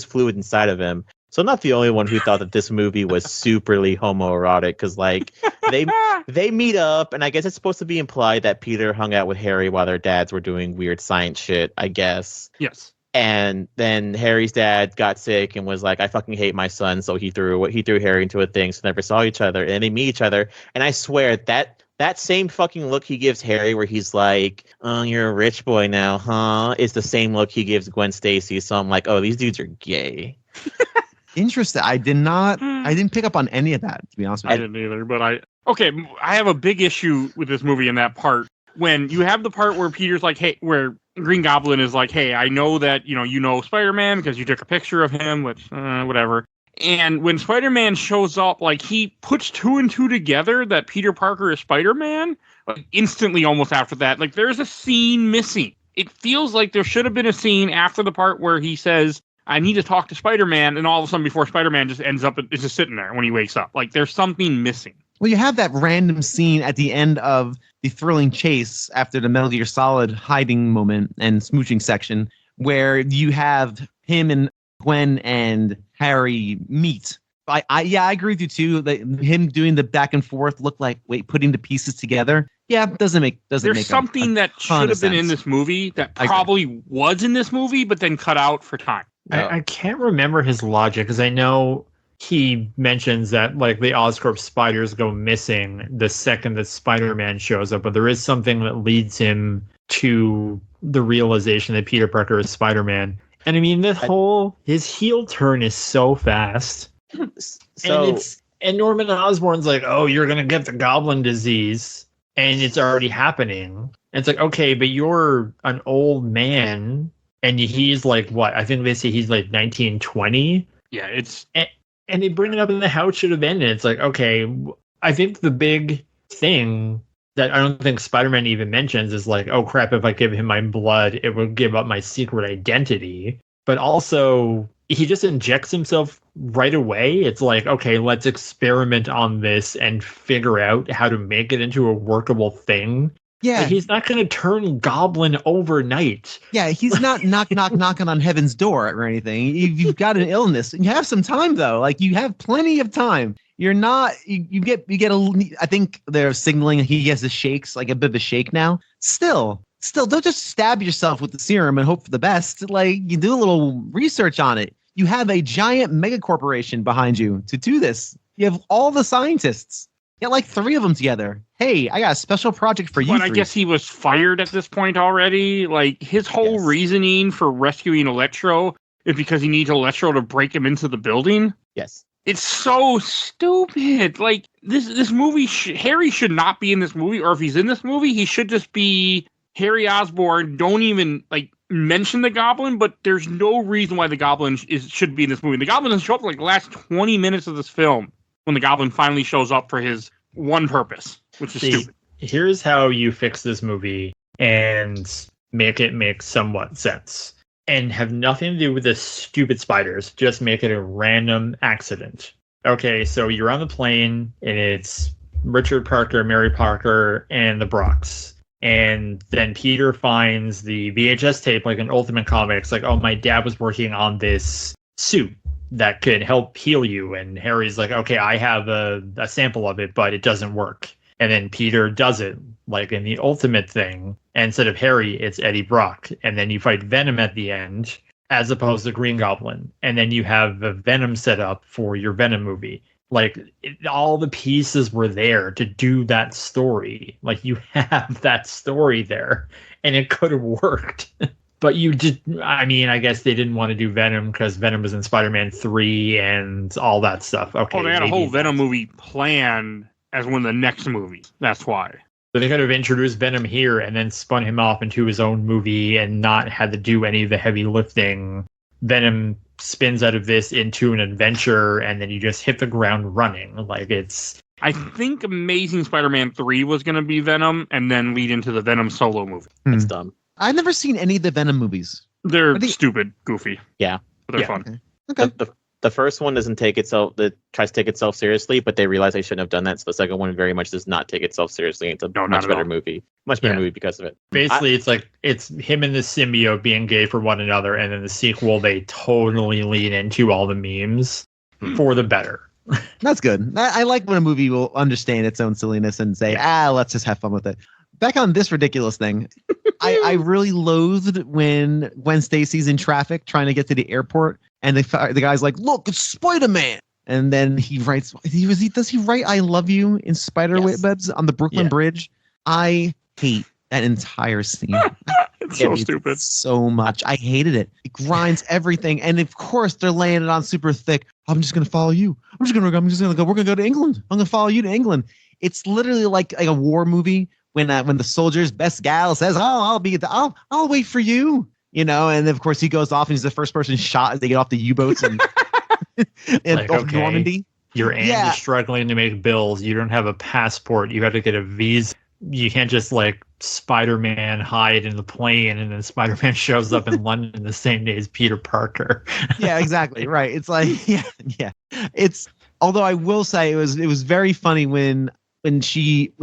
fluid inside of him. So I'm not the only one who thought that this movie was superly homoerotic, because like they meet up, and I guess it's supposed to be implied that Peter hung out with Harry while their dads were doing weird science shit, I guess. Yes. And then Harry's dad got sick and was like, I fucking hate my son, so he threw Harry into a thing, so they never saw each other, and they meet each other, and I swear that same fucking look he gives Harry where he's like, oh, you're a rich boy now, huh? Is the same look he gives Gwen Stacy. So I'm like, oh, these dudes are gay. Interesting. I didn't pick up on any of that, to be honest with you. I didn't either, but I have a big issue with this movie in that part. When you have the part where Peter's like, hey, where Green Goblin is like, hey, I know that, you know Spider-Man because you took a picture of him, which, whatever. And when Spider-Man shows up, like, he puts two and two together that Peter Parker is Spider-Man, like, instantly almost after that. Like, there's a scene missing. It feels like there should have been a scene after the part where he says, I need to talk to Spider-Man, and all of a sudden before Spider-Man just ends up, is just sitting there when he wakes up. Like, there's something missing. Well, you have that random scene at the end of the thrilling chase after the Metal Gear Solid hiding moment and smooching section, where you have him and Gwen and Harry meet. I agree with you too. That him doing the back and forth look like putting the pieces together. Yeah, doesn't make. There's something that should have been in this movie that probably was in this movie, but then cut out for time. I can't remember his logic, because I know he mentions that like the Oscorp spiders go missing the second that Spider-Man shows up, but there is something that leads him to the realization that Peter Parker is Spider-Man. And I mean, his heel turn is so fast. And Norman Osborn's like, oh, you're going to get the goblin disease, and it's already happening. And it's like, okay, but you're an old man, and he's like, what? I think they say he's like 19, 20. Yeah, it's... And they bring it up in the how it should have ended. It's like, okay, I think the big thing that I don't think Spider-Man even mentions is like, oh crap, if I give him my blood, it will give up my secret identity. But also, he just injects himself right away. It's like, okay, let's experiment on this and figure out how to make it into a workable thing. Yeah. Like, he's not going to turn goblin overnight. Yeah, he's not knocking on heaven's door or anything. You've got an illness. You have some time, though. Like, you have plenty of time. You're not, you get I think they're signaling he has the shakes, like a bit of a shake now. Still, don't just stab yourself with the serum and hope for the best. Like, you do a little research on it. You have a giant mega corporation behind you to do this. You have all the scientists. Get like 3 of them together. Hey, I got a special project for you. But I guess he was fired at this point already. Like, his whole reasoning for rescuing Electro is because he needs Electro to break him into the building. Yes. It's so stupid. Like, this movie, Harry should not be in this movie, or if he's in this movie, he should just be Harry Osborn. Don't even, like, mention the Goblin, but there's no reason why the Goblin should be in this movie. The Goblin doesn't show up for, like, the last 20 minutes of this film when the Goblin finally shows up for his one purpose, which is stupid. Here's how you fix this movie and make it make somewhat sense. And have nothing to do with the stupid spiders. Just make it a random accident. Okay, so you're on the plane, and it's Richard Parker, Mary Parker, and the Brox. And then Peter finds the VHS tape, like in Ultimate Comics, like, oh, my dad was working on this suit that could help heal you. And Harry's like, okay, I have a sample of it, but it doesn't work. And then Peter does it, like in the Ultimate thing. And instead of Harry, it's Eddie Brock. And then you fight Venom at the end, as opposed to Green Goblin. And then you have a Venom set up for your Venom movie. Like, all the pieces were there to do that story. Like, you have that story there, and it could have worked. But you just, I mean, I guess they didn't want to do Venom because Venom was in Spider-Man 3 and all that stuff. Okay, they had a whole Venom movie planned as one of the next movies. That's why. But they could have introduced Venom here and then spun him off into his own movie and not had to do any of the heavy lifting. Venom spins out of this into an adventure, and then you just hit the ground running. Like, it's... I think Amazing Spider-Man 3 was going to be Venom and then lead into the Venom solo movie. That's dumb. I've never seen any of the Venom movies. They're stupid, goofy. Yeah. But they're fun. Okay. The first one doesn't take itself, that tries to take itself seriously, but they realize they shouldn't have done that. So the second one very much does not take itself seriously. It's a much better movie. Much better movie because of it. Basically, it's like, it's him and the symbiote being gay for one another, and then the sequel, they totally lean into all the memes for the better. That's good. I like when a movie will understand its own silliness and say, let's just have fun with it. Back on this ridiculous thing, I really loathed when Gwen Stacy's in traffic trying to get to the airport, and the guy's like, "Look, it's Spider-Man," and then he writes, does he write "I love you" in Spiderwebs on the Brooklyn Bridge? I hate that entire scene. It's so stupid. So much. I hated it. It grinds everything, and of course they're laying it on super thick. I'm just gonna follow you. We're gonna go. We're gonna go to England. I'm gonna follow you to England. It's literally like a war movie. When the soldier's best gal says, "Oh, I'll wait for you," and of course he goes off and he's the first person shot as they get off the U-boats and like, off Normandy. Your aunt is struggling to make bills. You don't have a passport. You have to get a visa. You can't just like Spider-Man hide in the plane and then Spider-Man shows up in London the same day as Peter Parker. Yeah, exactly. Right. It's like, yeah. It's, although I will say it was very funny when he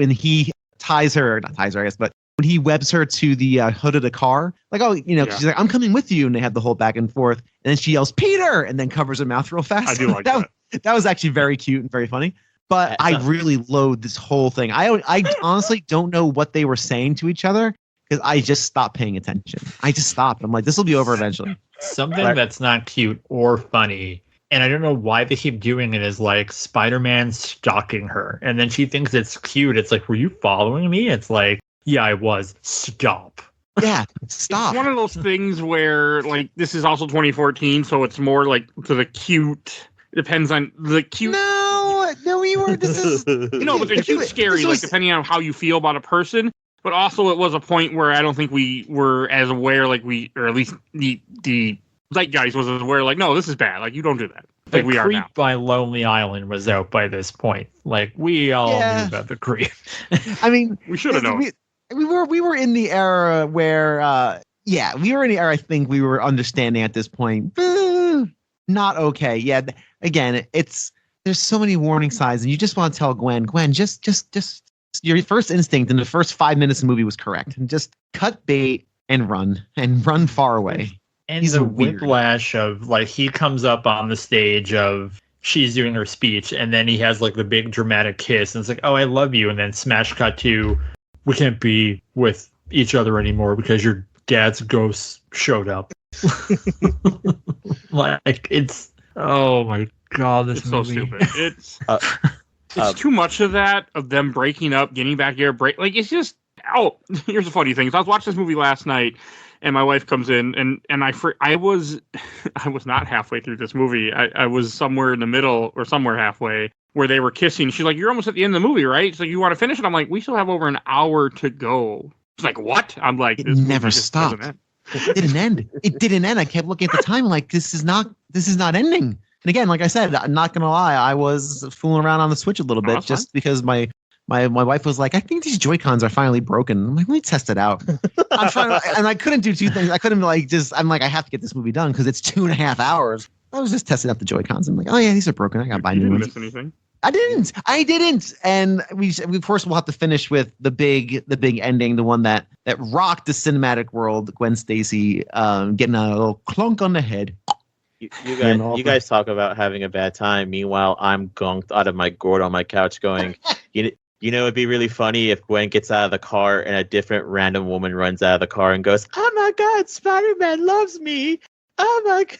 ties her, not ties her, I guess, but when he webs her to the hood of the car, like, she's like, "I'm coming with you," and they have the whole back and forth, and then she yells, "Peter!" and then covers her mouth real fast. I do like that. That was actually very cute and very funny. But I really loathe this whole thing. I honestly don't know what they were saying to each other because I just stopped paying attention. I just stopped. I'm like, this will be over eventually. Something that's not cute or funny, and I don't know why they keep doing it, is like Spider-Man stalking her. And then she thinks it's cute. It's like, were you following me? It's like, yeah, I was. Stop. Yeah, stop. It's one of those things where, like, this is also 2014, so it's more like to the cute. It depends on the cute. No, we were. This is. But the cute scary, like, depending on how you feel about a person. But also, it was a point where I don't think we were as aware, like or at least the zeitgeist was aware, like, no, this is bad. Like, you don't do that. Like we are now. Creep by Lonely Island was out by this point. Like, we all knew about the creep. I mean, we should have known. We were in the era where, we were in the era. I think we were understanding at this point. Not okay. Yeah. Again, there's so many warning signs, and you just want to tell Gwen, just your first instinct in the first 5 minutes of the movie was correct, and just cut bait and run far away. And the whiplash of, like, he comes up on the stage of she's doing her speech, and then he has like the big dramatic kiss, and it's like, "Oh, I love you," and then smash cut to, "We can't be with each other anymore because your dad's ghost showed up." Like, it's, oh my god, this it's movie. so stupid. It's It's too much of that, of them breaking up, getting back here, like, it's just, here's the funny thing. So I was watching this movie last night, and my wife comes in, and I was not halfway through this movie. I was somewhere in the middle, or somewhere halfway, where they were kissing. She's like, you're almost at the end of the movie, right? So you want to finish it? I'm like, we still have over an hour to go. She's like, what? I'm like, It this never movie just stopped. doesn't end. It didn't end. It didn't end. I kept looking at the time like, this is not ending. And again, like I said, I'm not gonna lie, I was fooling around on the Switch a little bit just because my wife was like, I think these Joy-Cons are finally broken. I'm like, let me test it out. I'm trying to, and I couldn't do two things. I couldn't I'm like, I have to get this movie done because it's 2.5 hours. I was just testing out the Joy-Cons. I'm like, oh yeah, these are broken. I gotta buy new ones. Miss anything? I didn't. And we of course we'll have to finish with the big ending, the one that rocked the cinematic world. Gwen Stacy getting a little clunk on the head. You guys talk about having a bad time. Meanwhile, I'm gunked out of my gourd on my couch going, you know, it'd be really funny if Gwen gets out of the car and a different random woman runs out of the car and goes, oh my God, Spider-Man loves me. Oh my God.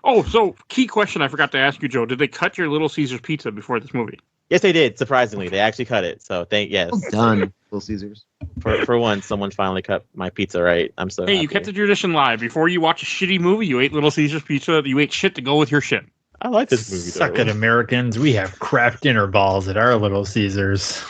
Oh, so key question I forgot to ask you, Joe. Did they cut your Little Caesars pizza before this movie? Yes, they did. Surprisingly, they actually cut it. So yes. Well done, Little Caesars. For once, someone finally cut my pizza right. I'm so Hey, happy. you kept the tradition live. Before you watch a shitty movie, you ate Little Caesars pizza. You ate shit to go with your shit. I like this movie. Suck it, Americans. We have Kraft dinner balls at our Little Caesars.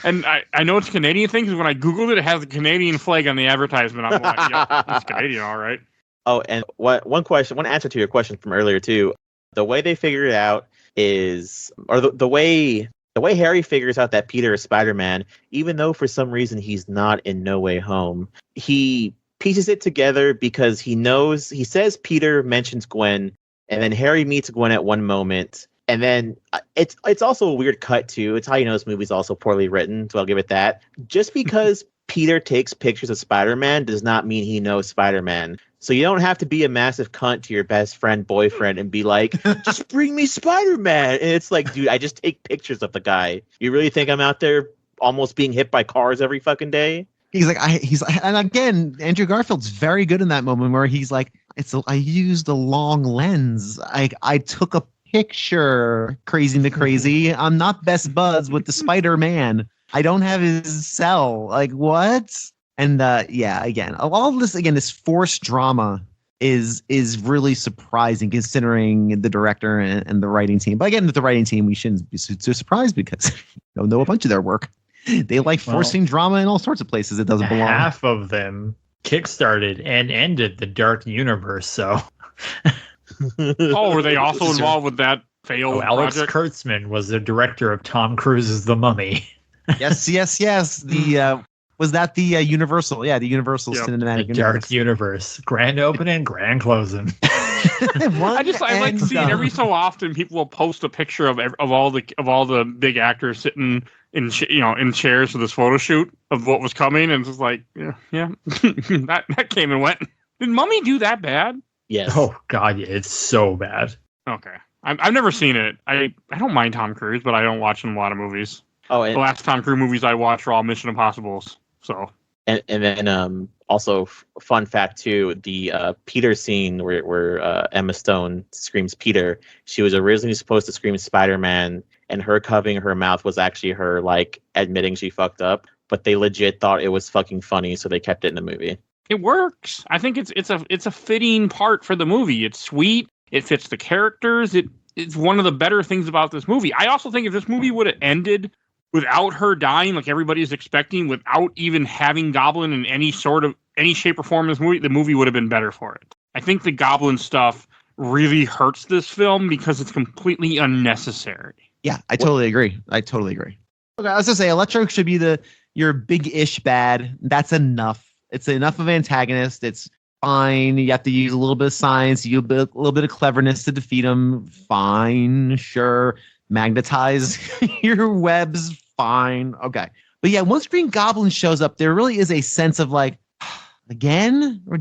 And I know it's a Canadian thing because when I Googled it, it has a Canadian flag on the advertisement. I'm like, yeah, it's Canadian, all right. Oh, and one answer to your question from earlier too. The way they figure it out is, or the way Harry figures out that Peter is Spider-Man, even though for some reason he's not in No Way Home, he pieces it together because he says Peter mentions Gwen, and then Harry meets Gwen at one moment, and then it's also a weird cut too. It's how you know this movie's also poorly written, so I'll give it that. Just because Peter takes pictures of Spider-Man does not mean he knows Spider-Man. So you don't have to be a massive cunt to your best friend, boyfriend, and be like, just bring me Spider-Man. And it's like, dude, I just take pictures of the guy. You really think I'm out there almost being hit by cars every fucking day? He's like, and again, Andrew Garfield's very good in that moment where he's like, I used a long lens. I took a picture, crazy. I'm not best buds with the Spider-Man. I don't have his cell. Like, what? And again, all of this, this forced drama is really surprising considering the director and the writing team. But again, with the writing team, we shouldn't be so surprised because we don't know a bunch of their work. They like forcing drama in all sorts of places it doesn't belong. Half of them kickstarted and ended the Dark Universe, so... Oh, were they also involved with that failed Alex project? Kurtzman was the director of Tom Cruise's The Mummy. Yes. The was that the Universal? Yeah, the Universal Cinematic The Dark Universe. Grand opening, grand closing. I like seeing every so often people will post a picture of all the big actors sitting in chairs for this photo shoot of what was coming, and it's just like yeah that came and went. Did Mummy do that bad? Yes. Oh God, yeah, it's so bad. Okay, I've never seen it. I don't mind Tom Cruise, but I don't watch him in a lot of movies. Oh, and the last Tom Cruise movies I watched were all Mission Impossibles. So. And then also fun fact too, the Peter scene where Emma Stone screams Peter, she was originally supposed to scream Spider-Man, and her covering her mouth was actually her like admitting she fucked up, but they legit thought it was fucking funny, so they kept it in the movie. It works. I think it's a fitting part for the movie. It's sweet. It fits the characters. It's one of the better things about this movie. I also think if this movie would have ended without her dying, like everybody's expecting, without even having Goblin in any shape or form in this movie, the movie would have been better for it. I think the Goblin stuff really hurts this film because it's completely unnecessary. Yeah, I totally agree. Okay, I was gonna say Electro should be your big-ish bad. That's enough. It's enough of an antagonist. It's fine. You have to use a little bit of science, a little bit of cleverness to defeat him. Fine, sure. Magnetize your webs. Fine. Okay. But yeah, once Green Goblin shows up, there really is a sense of like, again, we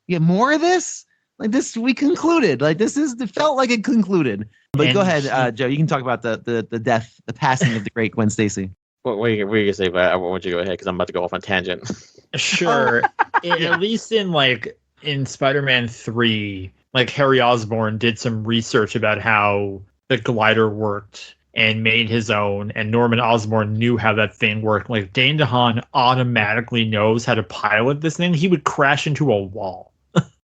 get more of this? Like this, we concluded. Like it felt like it concluded. But go ahead, Joe. You can talk about the passing of the great Gwen Stacy. What were you going to say? But I want you to go ahead because I'm about to go off on tangent. Sure. At least in Spider-Man 3, like Harry Osborn did some research about how the glider worked and made his own, and Norman Osborn knew how that thing worked. Like, Dane DeHaan automatically knows how to pilot this thing. He would crash into a wall.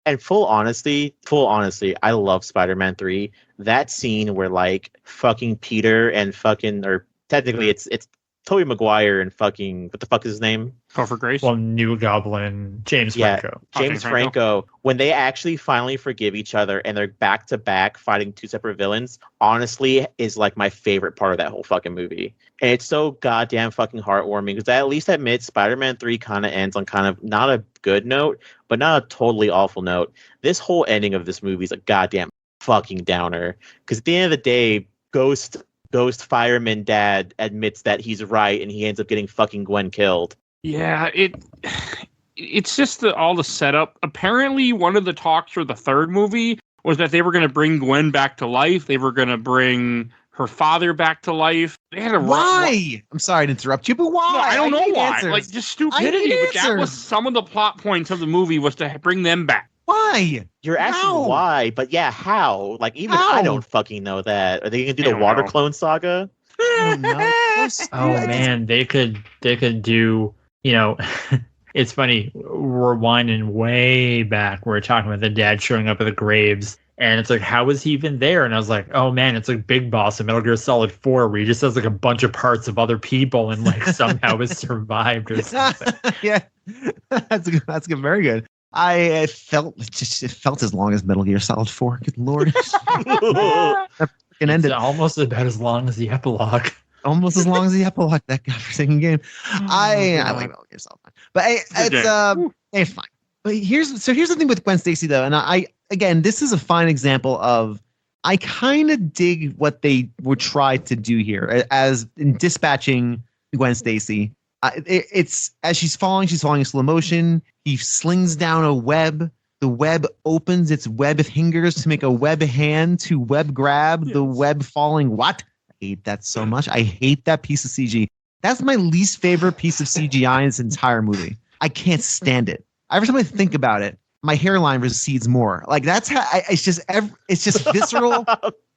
And full honesty, I love Spider-Man 3. That scene where like fucking Peter and fucking, or technically it's Tobey Maguire and fucking, what the fuck is his name? Topher Grace. Well, New Goblin, James Franco. James Franco. When they actually finally forgive each other and they're back to back fighting two separate villains, honestly is like my favorite part of that whole fucking movie. And it's so goddamn fucking heartwarming because I at least admit Spider-Man 3 kind of ends on kind of not a good note, but not a totally awful note. This whole ending of this movie is a goddamn fucking downer because at the end of the day, Ghost fireman dad admits that he's right and he ends up getting fucking Gwen killed. Yeah, it's just all the setup. Apparently, one of the talks for the third movie was that they were going to bring Gwen back to life. They were going to bring her father back to life. They had a why? I'm sorry to interrupt you, but why? No, I don't know why. Answers. Like, just stupidity. But that was some of the plot points of the movie was to bring them back. Why? You're asking why, but yeah, how? Like, even I don't fucking know that. Are they going to do the water clone saga? I don't know. Oh man, they could do, you know, it's funny, we're winding way back. We're talking about the dad showing up at the graves, and it's like, how is he even there? And I was like, oh man, it's like Big Boss in Metal Gear Solid 4, where he just has like a bunch of parts of other people and like somehow has survived or something. Yeah, that's good. Very good. It felt as long as Metal Gear Solid 4. Good lord. It's almost about as long as the epilogue. Almost as long as the epilogue, that godforsaken game. I like Metal Gear Solid, but it's fine. But here's the thing with Gwen Stacy though, and I again, this is a fine example of I kind of dig what they would try to do here as in dispatching Gwen Stacy. It's as she's falling in slow motion. He slings down a web. The web opens its web fingers to make a web hand to web grab the web falling. What? I hate that so much. I hate that piece of CG. That's my least favorite piece of CGI in this entire movie. I can't stand it. Every time I think about it, my hairline recedes more. Like that's how it's just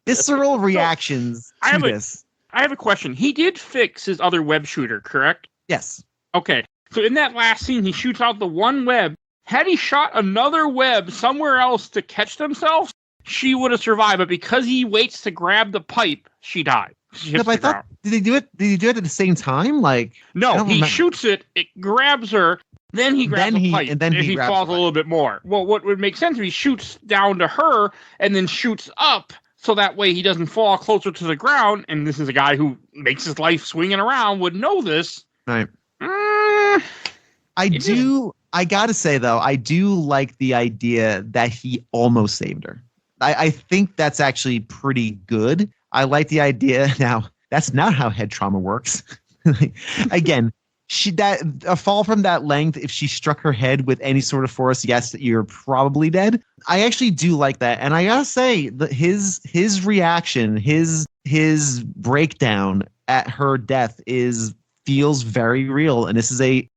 visceral reactions to this. I have a question. He did fix his other web shooter, correct? Yes. Okay. So in that last scene, he shoots out the one web. Had he shot another web somewhere else to catch themselves, she would have survived. But because he waits to grab the pipe, she died. No, but I thought, did he do it at the same time? Like, no, he shoots it. It grabs her. Then he grabs the pipe. And then he falls a little bit more. Well, what would make sense if he shoots down to her and then shoots up, so that way he doesn't fall closer to the ground. And this is a guy who makes his life swinging around, would know this. Right. I gotta say though, I do like the idea that he almost saved her. I think that's actually pretty good. I like the idea. Now, that's not how head trauma works. Again, a fall from that length, if she struck her head with any sort of force, yes, you're probably dead. I actually do like that. And I gotta say that his reaction, his breakdown at her death feels very real. And this is a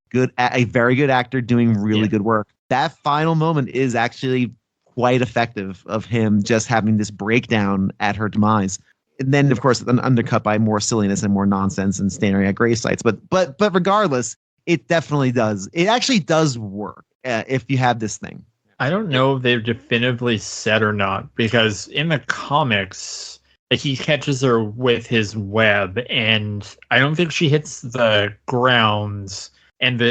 very good actor doing really good work. That final moment is actually quite effective of him just having this breakdown at her demise. And then, of course, undercut by more silliness and more nonsense and staring at grave sites. But regardless, it definitely does. It actually does work if you have this thing. I don't know if they've definitively said or not, because in the comics, he catches her with his web, and I don't think she hits the ground. And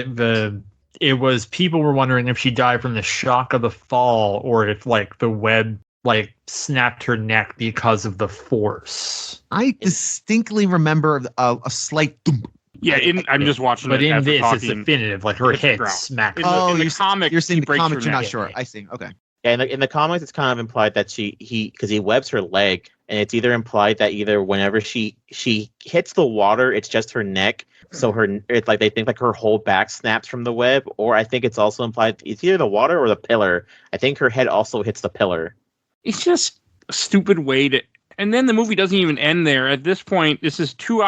it was people were wondering if she died from the shock of the fall or if like the web like snapped her neck because of the force. I distinctly remember a slight thump. Yeah, I'm just watching. But it in this, talking. It's definitive. Like her head smacked. In the comic, you're saying the comic. You're not neck. sure. I see. Okay. Yeah, in the comics, it's kind of implied that because he webs her leg, and it's either implied that either whenever she hits the water, it's just her neck, so it's like they think like her whole back snaps from the web, or I think it's also implied it's either the water or the pillar. I think her head also hits the pillar. It's just a stupid way to. And then the movie doesn't even end there. At this point, this is 2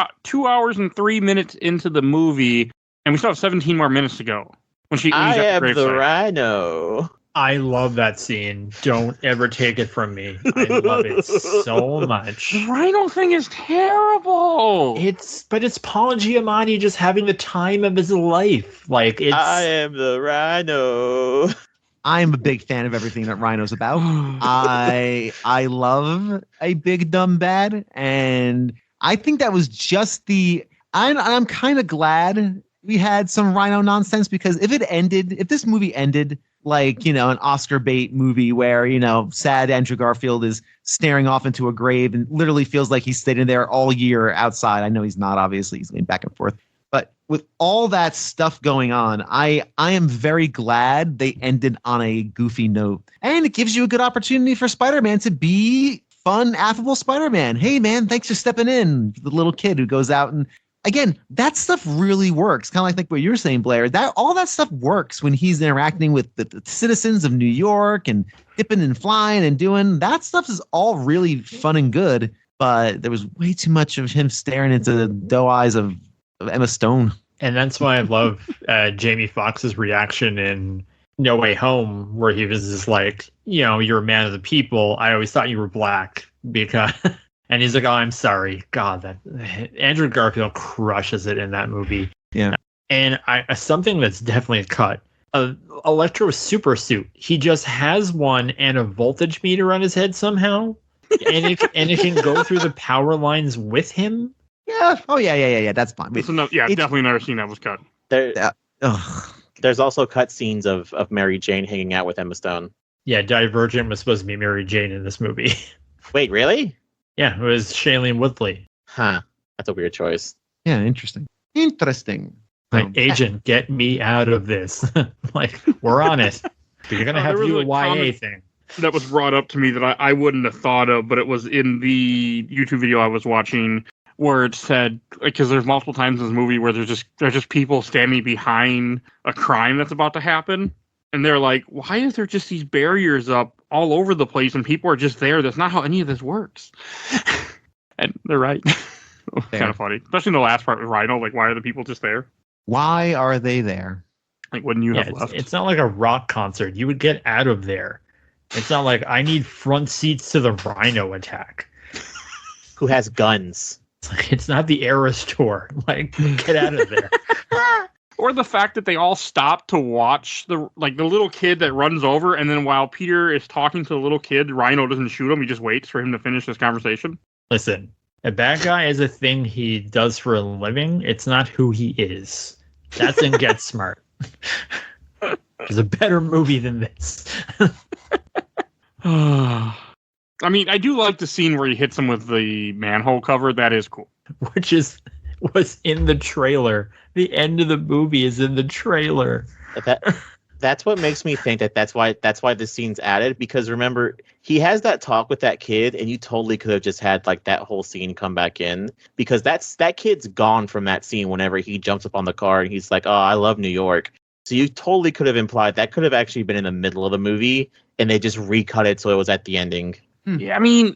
hours and 3 minutes into the movie, and we still have 17 more minutes to go. When I she's at am the the gravesite. rhino. I love that scene. Don't ever take it from me. I love it so much. The Rhino thing is terrible. But it's Paul Giamatti just having the time of his life. Like I am the Rhino. I'm a big fan of everything that Rhino's about. I love a big dumb bad, and I think that was just I'm kind of glad we had some Rhino nonsense, because if this movie ended like, an Oscar bait movie where, sad Andrew Garfield is staring off into a grave and literally feels like he's sitting there all year outside. I know he's not, obviously, he's going back and forth. But with all that stuff going on, I am very glad they ended on a goofy note. And it gives you a good opportunity for Spider-Man to be fun, affable Spider-Man. Hey, man, thanks for stepping in. The little kid who goes out and, again, that stuff really works. Kind of like what you were saying, Blair. All that stuff works when he's interacting with the citizens of New York and dipping and flying and doing. That stuff is all really fun and good. But there was way too much of him staring into the doe eyes of Emma Stone. And that's why I love Jamie Foxx's reaction in No Way Home, where he was just like, you're a man of the people. I always thought you were black because... And he's like, oh, I'm sorry. God, that Andrew Garfield crushes it in that movie. Yeah. And something that's definitely a cut. Electro's super suit. He just has one and a voltage meter on his head somehow. And it can go through the power lines with him. Yeah. Oh, yeah. That's fine. Definitely never seen that was cut. There's also cut scenes of Mary Jane hanging out with Emma Stone. Yeah, Divergent was supposed to be Mary Jane in this movie. Wait, really? Yeah, it was Shailene Woodley. Huh. That's a weird choice. Yeah, interesting. Like, agent, get me out of this. Like, we're on it. But you're going to have to do a YA thing. That was brought up to me that I wouldn't have thought of, but it was in the YouTube video I was watching where it said, because there's multiple times in this movie where there's just people standing behind a crime that's about to happen. And they're like, why is there just these barriers up all over the place and people are just there? That's not how any of this works. And they're right. Kind of funny. Especially in the last part with Rhino. Like, why are the people just there? Why are they there? Like, wouldn't you have left? It's not like a rock concert. You would get out of there. It's not like, I need front seats to the Rhino attack. Who has guns? It's not the Eras tour. Like, get out of there. Or the fact that they all stop to watch the little kid that runs over, and then while Peter is talking to the little kid, Rhino doesn't shoot him. He just waits for him to finish this conversation. Listen, a bad guy is a thing he does for a living. It's not who he is. That's in Get Smart. There's a better movie than this. I mean, I do like the scene where he hits him with the manhole cover. That is cool. Which was in the trailer. The end of the movie is in the trailer. That's what makes me think that's why this scene's added, because remember, he has that talk with that kid and you totally could have just had like that whole scene come back in, because that kid's gone from that scene whenever he jumps up on the car and he's like, oh, I love New York. So you totally could have implied that could have actually been in the middle of the movie and they just recut it so it was at the ending. Yeah, I mean,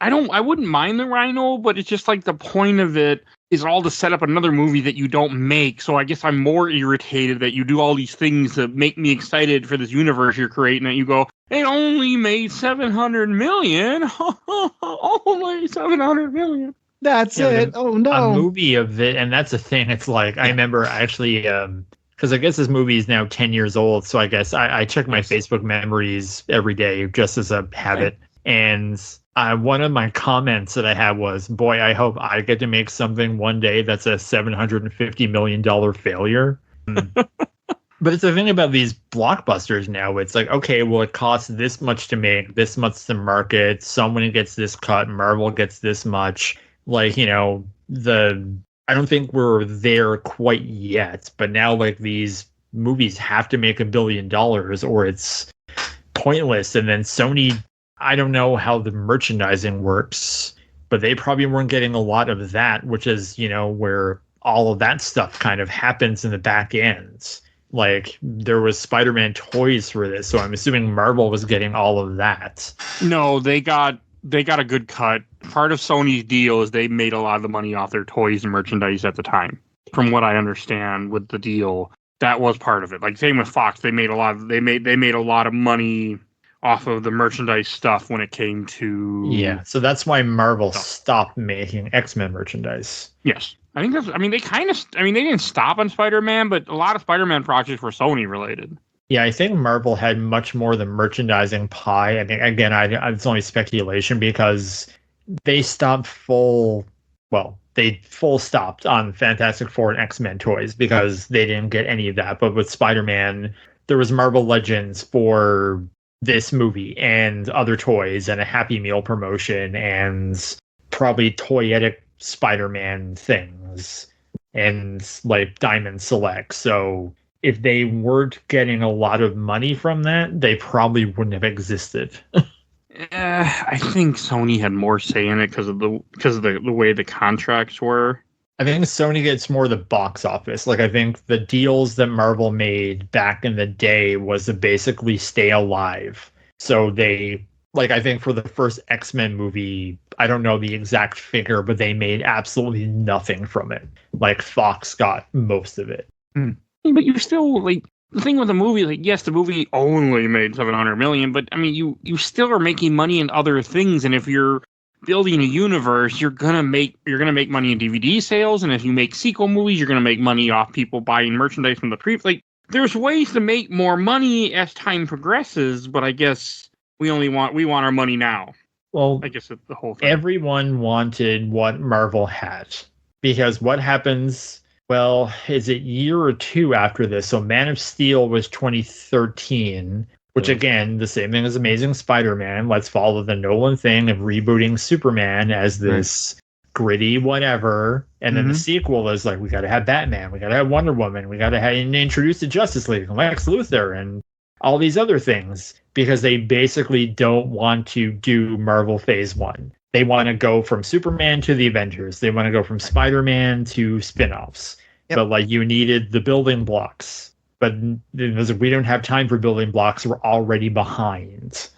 I wouldn't mind the Rhino, but it's just like the point of it is all to set up another movie that you don't make. So I guess I'm more irritated that you do all these things that make me excited for this universe you're creating, and you go, it only made $700 million. Only $700 million. That's it. Oh, no. A movie of it, and that's the thing. It's like, I remember actually, because I guess this movie is now 10 years old, so I guess I check my Facebook memories every day just as a habit. And one of my comments that I had was, boy, I hope I get to make something one day that's a $750 million failure. But it's the thing about these blockbusters now. It's like, okay, well, it costs this much to make, this much to market. Someone gets this cut. Marvel gets this much. Like, I don't think we're there quite yet. But now, like, these movies have to make $1 billion or it's pointless. And then Sony, I don't know how the merchandising works, but they probably weren't getting a lot of that, which is, where all of that stuff kind of happens in the back ends. Like, there was Spider-Man toys for this, so I'm assuming Marvel was getting all of that. No, they got a good cut. Part of Sony's deal is they made a lot of the money off their toys and merchandise at the time, from what I understand with the deal. that was part of it. Like same with Fox, they made a lot of money off of the merchandise stuff when it came to Yeah, so that's why Marvel stopped making X-Men merchandise. Yes. I think that's, I mean, they didn't stop on Spider-Man, but a lot of Spider-Man projects were Sony related. Yeah, I think Marvel had much more than merchandising pie. I mean, again, it's only speculation because they stopped they full stopped on Fantastic Four and X-Men toys because they didn't get any of that. But with Spider-Man, there was Marvel Legends for this movie and other toys and a Happy Meal promotion and probably toyetic Spider-Man things and like Diamond Select. So if they weren't getting a lot of money from that, they probably wouldn't have existed. I think Sony had more say in it because of the way the contracts were. I think Sony gets more the box office. Like, I think the deals that Marvel made back in the day was to basically stay alive. So they, like, I think for the first X-Men movie, I don't know the exact figure, but they made absolutely nothing from it. Like, Fox got most of it. But you still, like, the thing with the movie, like, yes, the movie only made $700 million, but I mean, you still are making money in other things, and if you're building a universe, you're gonna make money in DVD sales, and if you make sequel movies, you're gonna make money off people buying merchandise from the pre. Like, there's ways to make more money as time progresses, but I guess we want our money now. Well, I guess it's the whole thing. Everyone wanted what Marvel had because what happens? Well, is it year or two after this? So Man of Steel was 2013, which again, the same thing as Amazing Spider-Man. Let's follow the Nolan thing of rebooting Superman as this gritty whatever. And then the sequel is like, we got to have Batman. We got to have Wonder Woman. We got to introduce the Justice League and Lex Luthor and all these other things because they basically don't want to do Marvel Phase 1. They want to go from Superman to the Avengers. They want to go from Spider-Man to spin-offs. Yep. But like you needed the building blocks. But we don't have time for building blocks. We're already behind.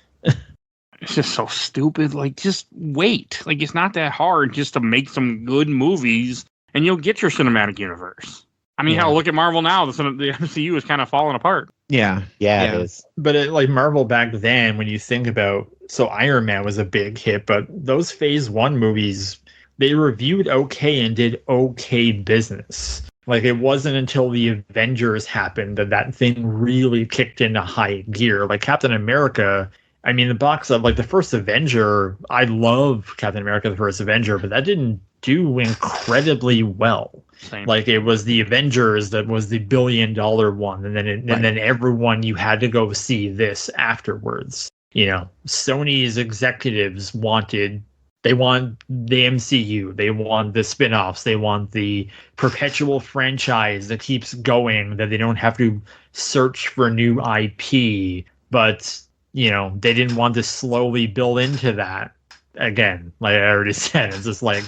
It's just so stupid. Like, just wait. Like, it's not that hard just to make some good movies and you'll get your cinematic universe. I mean, hell, look at Marvel now. The MCU is kind of falling apart. Yeah, it is. But like Marvel back then, when you think about, so Iron Man was a big hit, but those Phase 1 movies, they reviewed okay and did okay business. Like, it wasn't until the Avengers happened that thing really kicked into high gear. Like Captain America, I mean, the box of like the first Avenger, I love Captain America, the first Avenger, but that didn't do incredibly well. Same. Like, it was the Avengers that was the $1 billion one, and then everyone, you had to go see this afterwards. You know, Sony's executives want the MCU, they want the spin-offs, they want the perpetual franchise that keeps going, that they don't have to search for new IP. But, you know, they didn't want to slowly build into that. Again, like I already said, it's just like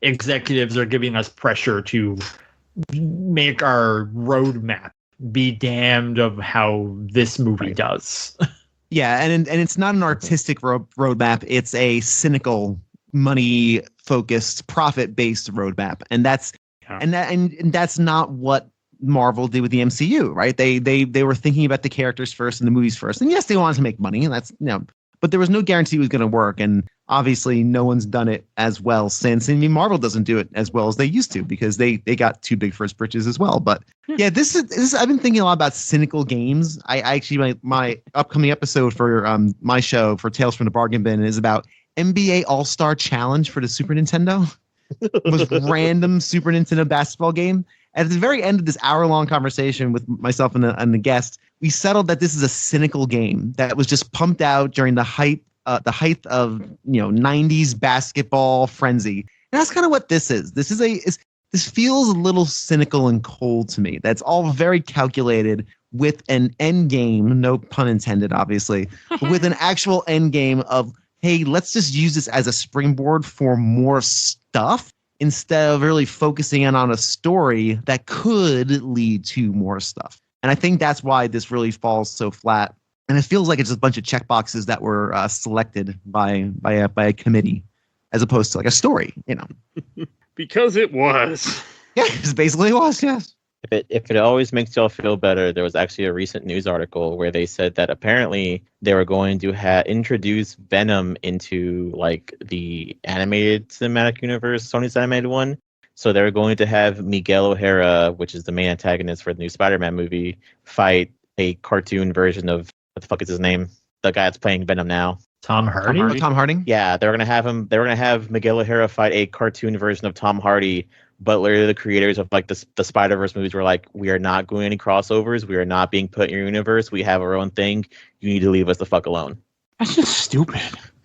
executives are giving us pressure to make our roadmap be damned of how this movie does. Yeah, and it's not an artistic roadmap. It's a cynical, money-focused, profit-based roadmap, and that's not what Marvel did with the MCU, right? They were thinking about the characters first and the movies first, and yes, they wanted to make money, and that's but there was no guarantee it was going to work, and obviously no one's done it as well since. I mean, Marvel doesn't do it as well as they used to because they got too big for its britches as well. But yeah, this is I've been thinking a lot about cynical games. I actually my upcoming episode for my show for Tales from the Bargain Bin is about NBA All-Star Challenge for the Super Nintendo. It was random Super Nintendo basketball game. At the very end of this hour-long conversation with myself and the guest, we settled that this is a cynical game that was just pumped out during the height of 90s basketball frenzy. And that's kind of what this is. This feels a little cynical and cold to me. That's all very calculated with an end game, no pun intended, obviously, but with an actual end game of, hey, let's just use this as a springboard for more stuff, instead of really focusing in on a story that could lead to more stuff. And I think that's why this really falls so flat. And it feels like it's just a bunch of checkboxes that were selected by a committee, as opposed to like a story, Because it was. Yeah, it basically was, yes. If it always makes y'all feel better, there was actually a recent news article where they said that apparently they were going to introduce Venom into like the animated cinematic universe, Sony's animated one. So they were going to have Miguel O'Hara, which is the main antagonist for the new Spider-Man movie, fight a cartoon version of what the fuck is his name? The guy that's playing Venom now. Tom Hardy? Tom Harding? Yeah, they were gonna have Miguel O'Hara fight a cartoon version of Tom Hardy. Butler, the creators of like the Spiderverse movies, were like, we are not doing any crossovers. We are not being put in your universe. We have our own thing. You need to leave us the fuck alone. That's just stupid.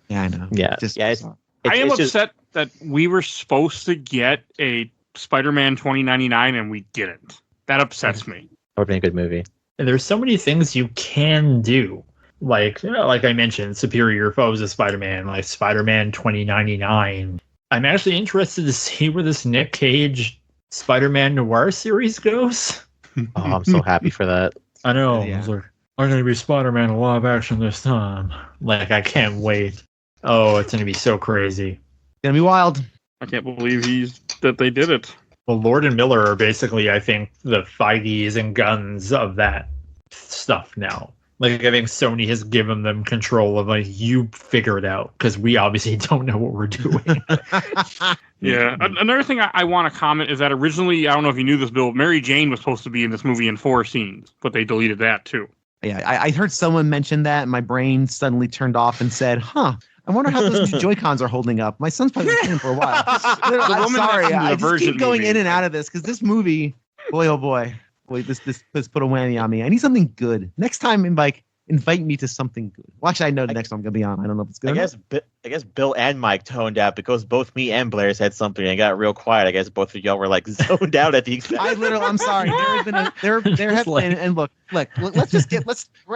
Yeah, I know. Yeah, I am it's upset that we were supposed to get a Spider-Man 2099 and we didn't. That upsets me. That would be a good movie. And there's so many things you can do. Like I mentioned, superior foes of Spider-Man, like Spider-Man 2099. I'm actually interested to see where this Nick Cage Spider-Man Noir series goes. Oh, I'm so happy for that. I know. Yeah. I was like, I'm going to be Spider-Man in live action this time. Like, I can't wait. Oh, it's going to be so crazy. Gonna be wild. I can't believe that they did it. Well, Lord and Miller are basically, I think, the Feige's and Guns of that stuff now. Like, I think Sony has given them control of, like, you figure it out, because we obviously don't know what we're doing. Yeah. Another thing I want to comment is that originally, I don't know if you knew this, Bill, Mary Jane was supposed to be in this movie in 4 scenes, but they deleted that too. Yeah, I heard someone mention that, and my brain suddenly turned off and said, "Huh, I wonder how those new Joy-Cons are holding up." My son's probably been playing for a while. I'm woman sorry, that's in the I just Virgin keep going movie. in and out of this because this movie, boy, oh boy, this put a whammy on me. I need something good. Next time, invite me to something good. Well, actually, I know the next one I'm gonna be on. I don't know if it's good. I guess Bill and Mike toned out because both me and Blair said something and it got real quiet. I guess both of y'all were like zoned out at the exact. I'm sorry. There have been, and look. We're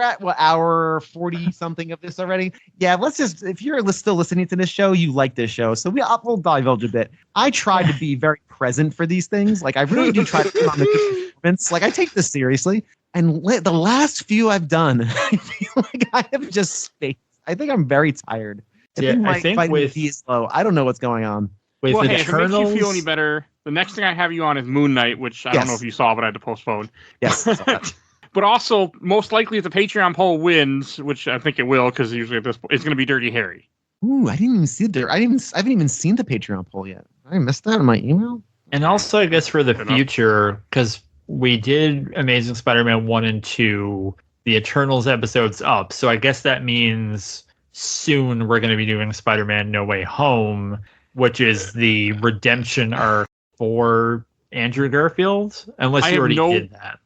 at hour 40 something of this already. Yeah, if you're still listening to this show, you like this show, so we'll divulge a bit. I try to be very present for these things. Like I really do try to put on the good performance. Like I take this seriously. And the last few I've done, I feel like I have just spaced. I think I'm very tired. I think with is low. I don't know what's going on. With Well, hey, if it makes Eternals, you feel any better, the next thing I have you on is Moon Knight, which I don't know if you saw, but I had to postpone. Yes. But also, most likely, if the Patreon poll wins, which I think it will, because usually at this point, it's going to be Dirty Harry. Ooh, I didn't even see it there. I haven't even seen the Patreon poll yet. I missed that in my email. and also I guess for the Fair enough. future, because we did Amazing Spider-Man 1 and 2, the Eternals episode's up, so I guess that means soon we're going to be doing Spider-Man No Way Home, which is the redemption arc for Andrew Garfield, unless I you have already no- did that.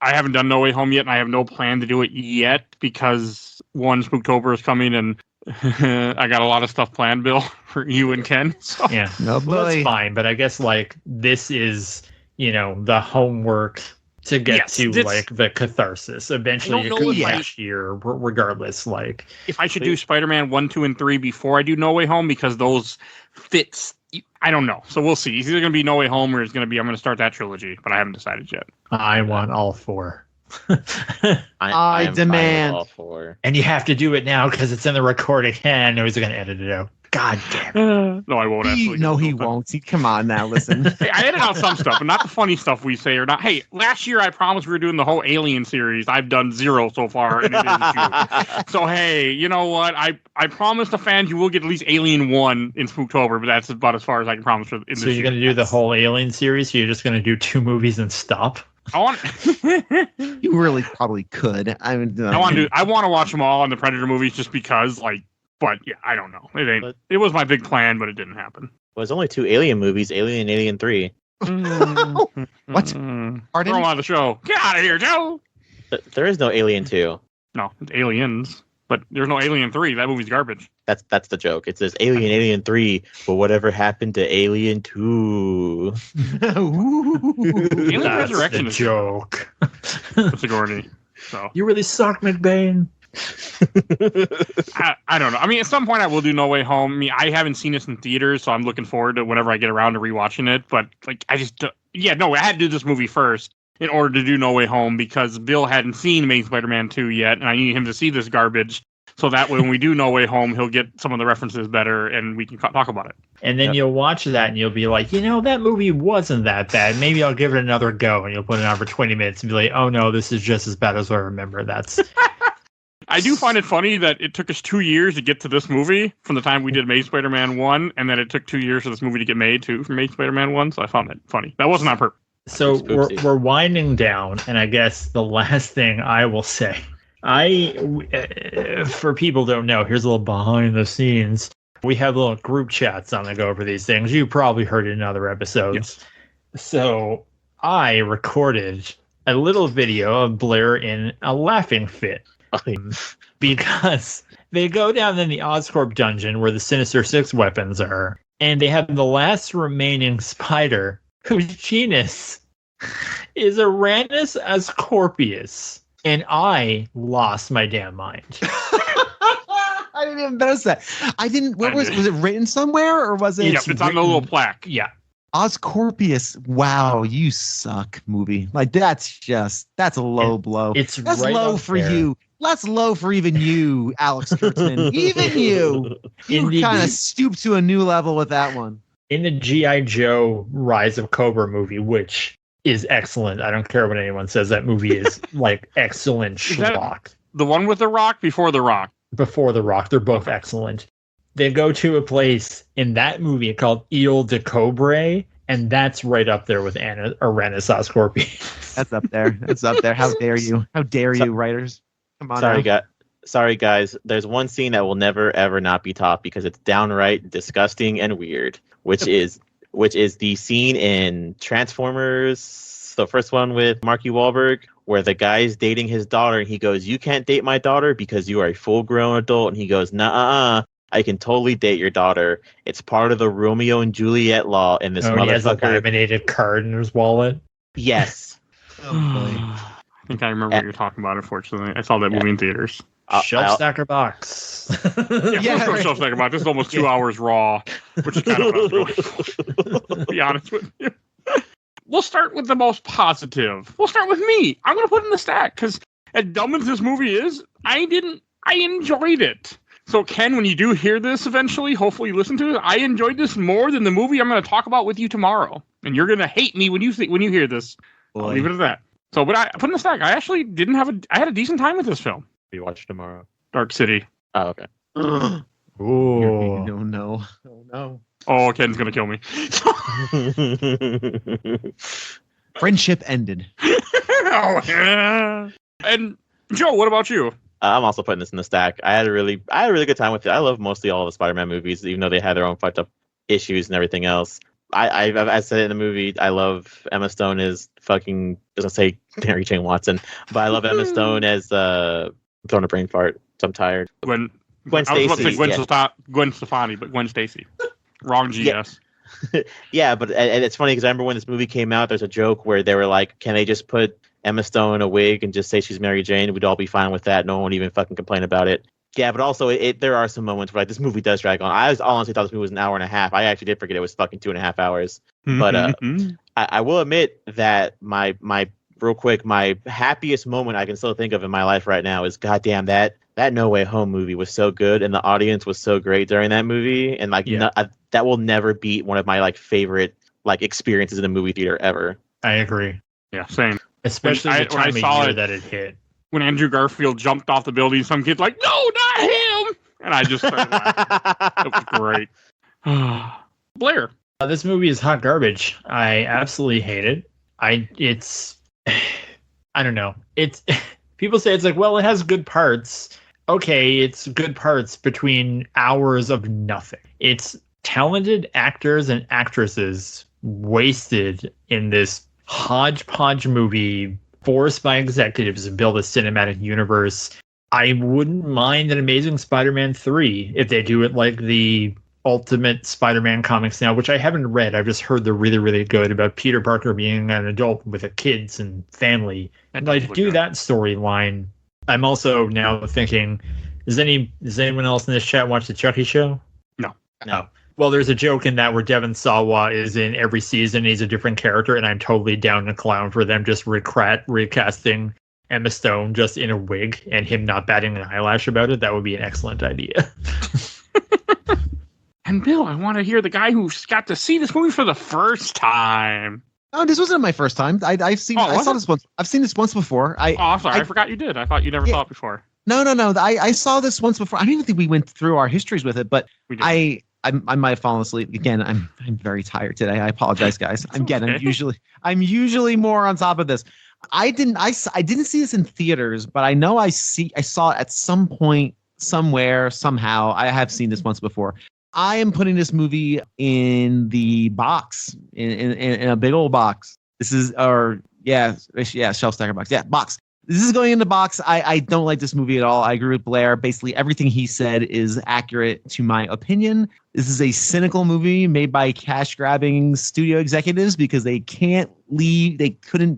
I haven't done No Way Home yet, and I have no plan to do it yet because Spooktober is coming, and I got a lot of stuff planned, Bill, for you and Ken. So. Yeah, No well, that's boy. fine, but I guess like this is, the homework to get Yes, to this- like the catharsis. Eventually, I you don't can know if next year, regardless. Like, If I should do Spider-Man 1, 2, and 3 before I do No Way Home, because those fits, I don't know. So we'll see. It's either going to be No Way Home or it's going to be I'm going to start that trilogy, but I haven't decided yet. I want all 4. I am fine with demand. all 4. And you have to do it now because it's in the recording. And no, he's going to edit it out. God damn it. No, I won't actually. No, he won't. Come on now, listen. Hey, I edit out some stuff, but not the funny stuff we say or not. Hey, last year I promised we were doing the whole Alien series. I've done 0 so far, and it is June. So hey, you know what? I promised the fans you will get at least Alien 1 in Spooktober, but that's about as far as I can promise in this So you're going to do the whole Alien series? You're just going to do 2 movies and stop? I want. You really probably could. I mean, I want to watch them all on the Predator movies just because, like. But yeah, I don't know. It was my big plan, but it didn't happen. Well, there's only 2 Alien movies, Alien and Alien 3. What? Pardon? Pardon? Throw on the show. Get out of here, Joe. There is no Alien 2. No, it's Aliens, but there's no Alien 3. That movie's garbage. That's the joke. It says Alien 3, but whatever happened to Alien 2? Alien That's Resurrection the is joke. Sigourney. So You really suck, McBain. I don't know. I mean, at some point I will do No Way Home. I mean, I haven't seen this in theaters, so I'm looking forward to whenever I get around to rewatching it. But like, I had to do this movie first in order to do No Way Home because Bill hadn't seen Amazing Spider-Man 2 yet, and I needed him to see this garbage So that way, when we do No Way Home, he'll get some of the references better, and we can talk about it. And then you'll watch that and you'll be like, that movie wasn't that bad. Maybe I'll give it another go. And you'll put it on for 20 minutes and be like, oh no, this is just as bad as I remember. That's. I do find it funny that it took us 2 years to get to this movie from the time we did Amazing Spider-Man 1, and then it took 2 years for this movie to get made too from Amazing Spider-Man 1. So I found that funny. That wasn't on purpose. So we're winding down, and I guess the last thing I will say, for people who don't know, here's a little behind the scenes. We have little group chats on the go over these things. You probably heard it in other episodes. Yes. So I recorded a little video of Blair in a laughing fit because they go down in the Oscorp dungeon where the Sinister Six weapons are, and they have the last remaining spider whose genus is Uranus Ascorpius, and I lost my damn mind. I didn't even notice that. Was it written somewhere or was it? Yeah, it's on the little plaque. Yeah. Oscorpius. Wow, you suck movie. Like that's a low blow. That's right low for there. You. That's low for even you, Alex Kurtzman. Even you. You kind of stooped to a new level with that one. In the G.I. Joe Rise of Cobra movie, which is excellent. I don't care what anyone says. That movie is like excellent schlock. The one with The Rock before The Rock? Before The Rock. They're both excellent. They go to a place in that movie called Ile de Cobre, and that's right up there with Uranus Ascorpius. That's up there. That's up there. How dare you? How dare you, writers? Come on. Sorry, guys. There's one scene that will never, ever not be taught because it's downright disgusting and weird, which is the scene in Transformers, the first one with Marky Wahlberg, where the guy's dating his daughter, and he goes, "You can't date my daughter because you are a full-grown adult." And he goes, "Nah, I can totally date your daughter. It's part of the Romeo and Juliet law." And this motherfucker he has a laminated card in his wallet. Yes. Oh, boy. I think I remember what you're talking about, unfortunately. I saw that movie in theaters. Shelf Stacker Box. Shelf Stacker Box. This is almost 2 hours raw, which is kind of what I was going for, to be honest with you. We'll start with the most positive. We'll start with me. I'm going to put in the stack, because as dumb as this movie is, I enjoyed it. So, Ken, when you do hear this eventually, hopefully you listen to it, I enjoyed this more than the movie I'm going to talk about with you tomorrow. And you're going to hate me when you hear this. Boy. I'll leave it at that. So, but I put in the stack. I actually I had a decent time with this film. You watch tomorrow. Dark City. Oh, okay. Ooh. No. Oh, no. Oh, Ken's going to kill me. Friendship ended. Oh, yeah. And Joe, what about you? I'm also putting this in the stack. I had a really good time with it. I love mostly all the Spider-Man movies, even though they had their own fucked up issues and everything else. I said it in the movie, I love Emma Stone as fucking, I was going to say Mary Jane Watson, but I love Emma Stone as I'm throwing a brain fart, so I'm tired. Gwen Stacy. I was about to say Gwen Stefani, but Gwen Stacy. Wrong GS. Yeah, but and it's funny because I remember when this movie came out, there's a joke where they were like, can they just put Emma Stone in a wig and just say she's Mary Jane? We'd all be fine with that. No one would even fucking complain about it. Yeah, but also there are some moments where like this movie does drag on. I honestly thought this movie was an hour and a half. I actually did forget it was fucking 2.5 hours. But I will admit that my happiest moment I can still think of in my life right now is goddamn that No Way Home movie was so good and the audience was so great during that movie, and like that will never beat one of my like favorite like experiences in a movie theater ever. I agree. Yeah, same. Especially the time of year that it hit. When Andrew Garfield jumped off the building, some kid's like, "No, not him!" And I just started laughing. It was great. Blair. This movie is hot garbage. I absolutely hate it. I don't know. People say it's like, well, it has good parts. Okay, it's good parts between hours of nothing. It's talented actors and actresses wasted in this hodgepodge movie forced by executives to build a cinematic universe. I wouldn't mind an Amazing Spider-Man 3 if they do it like the Ultimate Spider-Man comics now, which I haven't read. I've just heard they're really, really good about Peter Parker being an adult with a kids and family. And like do that storyline. I'm also now thinking, does anyone else in this chat watch the Chucky show? No. Well, there's a joke in that where Devon Sawa is in every season. He's a different character, and I'm totally down to clown for them just recasting Emma Stone just in a wig and him not batting an eyelash about it, that would be an excellent idea. And Bill, I want to hear the guy who's got to see this movie for the first time. Oh, this wasn't my first time. I've seen. I saw this once. I've seen this once before. I'm sorry. I forgot you did. I thought you never saw it before. No. I saw this once before. I don't even think we went through our histories with it, but I might have fallen asleep again. I'm very tired today. I apologize, guys. I'm usually more on top of this. I didn't see this in theaters, but I know I saw it at some point, somewhere, somehow. I have seen this once before. I am putting this movie in the box, in a big old box. This is, shelf stacker box. Yeah, box. This is going in the box. I don't like this movie at all. I agree with Blair. Basically, everything he said is accurate to my opinion. This is a cynical movie made by cash-grabbing studio executives because they couldn't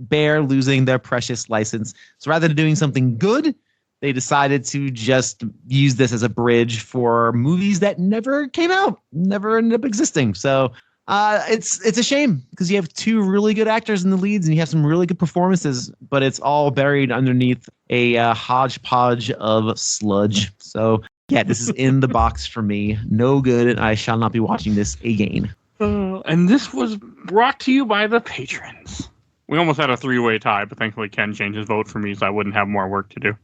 bear losing their precious license. So rather than doing something good, they decided to just use this as a bridge for movies that never came out, never ended up existing. So it's a shame because you have two really good actors in the leads and you have some really good performances, but it's all buried underneath a hodgepodge of sludge. So yeah, this is in the box for me. No good, and I shall not be watching this again. And this was brought to you by the patrons. We almost had a 3-way tie, but thankfully Ken changed his vote for me, so I wouldn't have more work to do.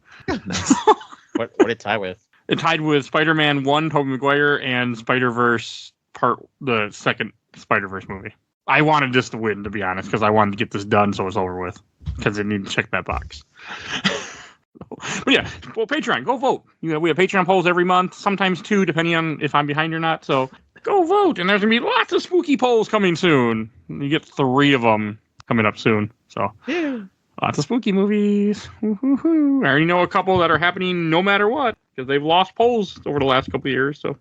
Nice. What did it tie with? It tied with Spider-Man 1, Tobey Maguire, and Spiderverse the second Spiderverse movie. I wanted this to win, to be honest, because I wanted to get this done so it's over with. Because I need to check that box. But yeah, well, Patreon, go vote. We have Patreon polls every month, sometimes 2, depending on if I'm behind or not. So go vote, and there's going to be lots of spooky polls coming soon. You get 3 of them coming up soon. So yeah. Lots of spooky movies. Woo-hoo-hoo. I already know a couple that are happening no matter what, because they've lost polls over the last couple of years. So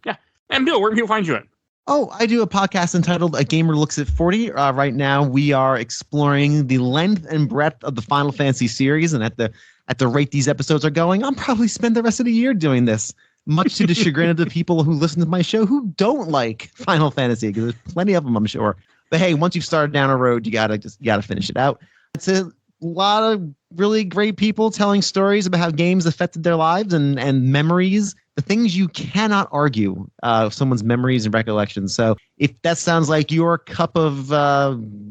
yeah. And Bill, where can people find you at? Oh, I do a podcast entitled A Gamer Looks at 40. Right now, we are exploring the length and breadth of the Final Fantasy series. And at the rate these episodes are going, I'll probably spend the rest of the year doing this, much to the chagrin of the people who listen to my show who don't like Final Fantasy, because there's plenty of them, I'm sure. But hey, once you've started down a road, you gotta finish it out. It's a lot of really great people telling stories about how games affected their lives and memories, the things you cannot argue, someone's memories and recollections. So if that sounds like your cup of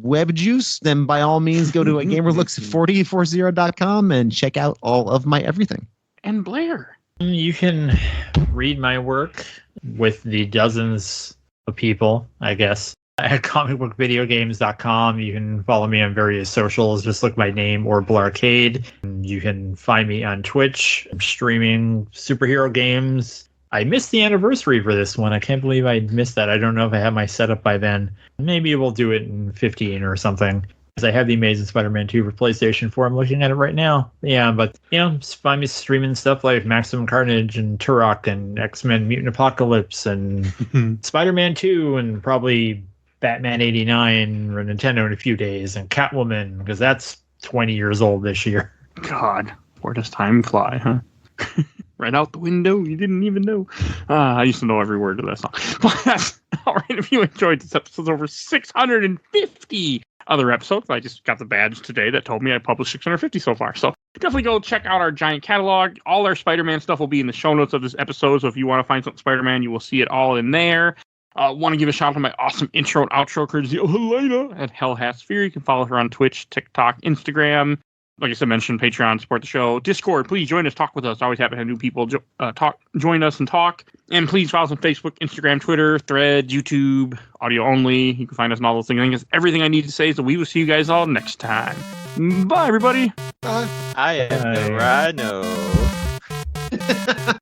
web juice, then by all means go to gamerlooks40.com and check out all of my everything. And Blair. You can read my work with the dozens of people, I guess, at comicbookvideogames.com. You can follow me on various socials. Just look my name or Blarcade. You can find me on Twitch. I'm streaming superhero games. I missed the anniversary for this one. I can't believe I missed that. I don't know if I have my setup by then. Maybe we'll do it in 15 or something. I have the Amazing Spider-Man 2 for PlayStation 4. I'm looking at it right now. Yeah, but, find me streaming stuff like Maximum Carnage and Turok and X-Men Mutant Apocalypse and Spider-Man 2 and probably Batman 89 or Nintendo in a few days and Catwoman, because that's 20 years old this year. God, where does time fly, huh? Right out the window, you didn't even know. I used to know every word of that song. But all right, if you enjoyed this episode, over 650 other episodes. I just got the badge today that told me I published 650 so far. So definitely go check out our giant catalog. All our Spider-Man stuff will be in the show notes of this episode. So if you want to find something Spider-Man, you will see it all in there. Want to give a shout out to my awesome intro and outro courtesy of Helena at Hell Has Fear. You can follow her on Twitch, TikTok, Instagram. Like I said, mentioned Patreon, support the show. Discord, please join us, talk with us. Always happy to have new people join us and talk. And please follow us on Facebook, Instagram, Twitter, Threads, YouTube, audio only. You can find us on all those things. I think that's everything I need to say. So we will see you guys all next time. Bye, everybody. Bye. I am the Rhino.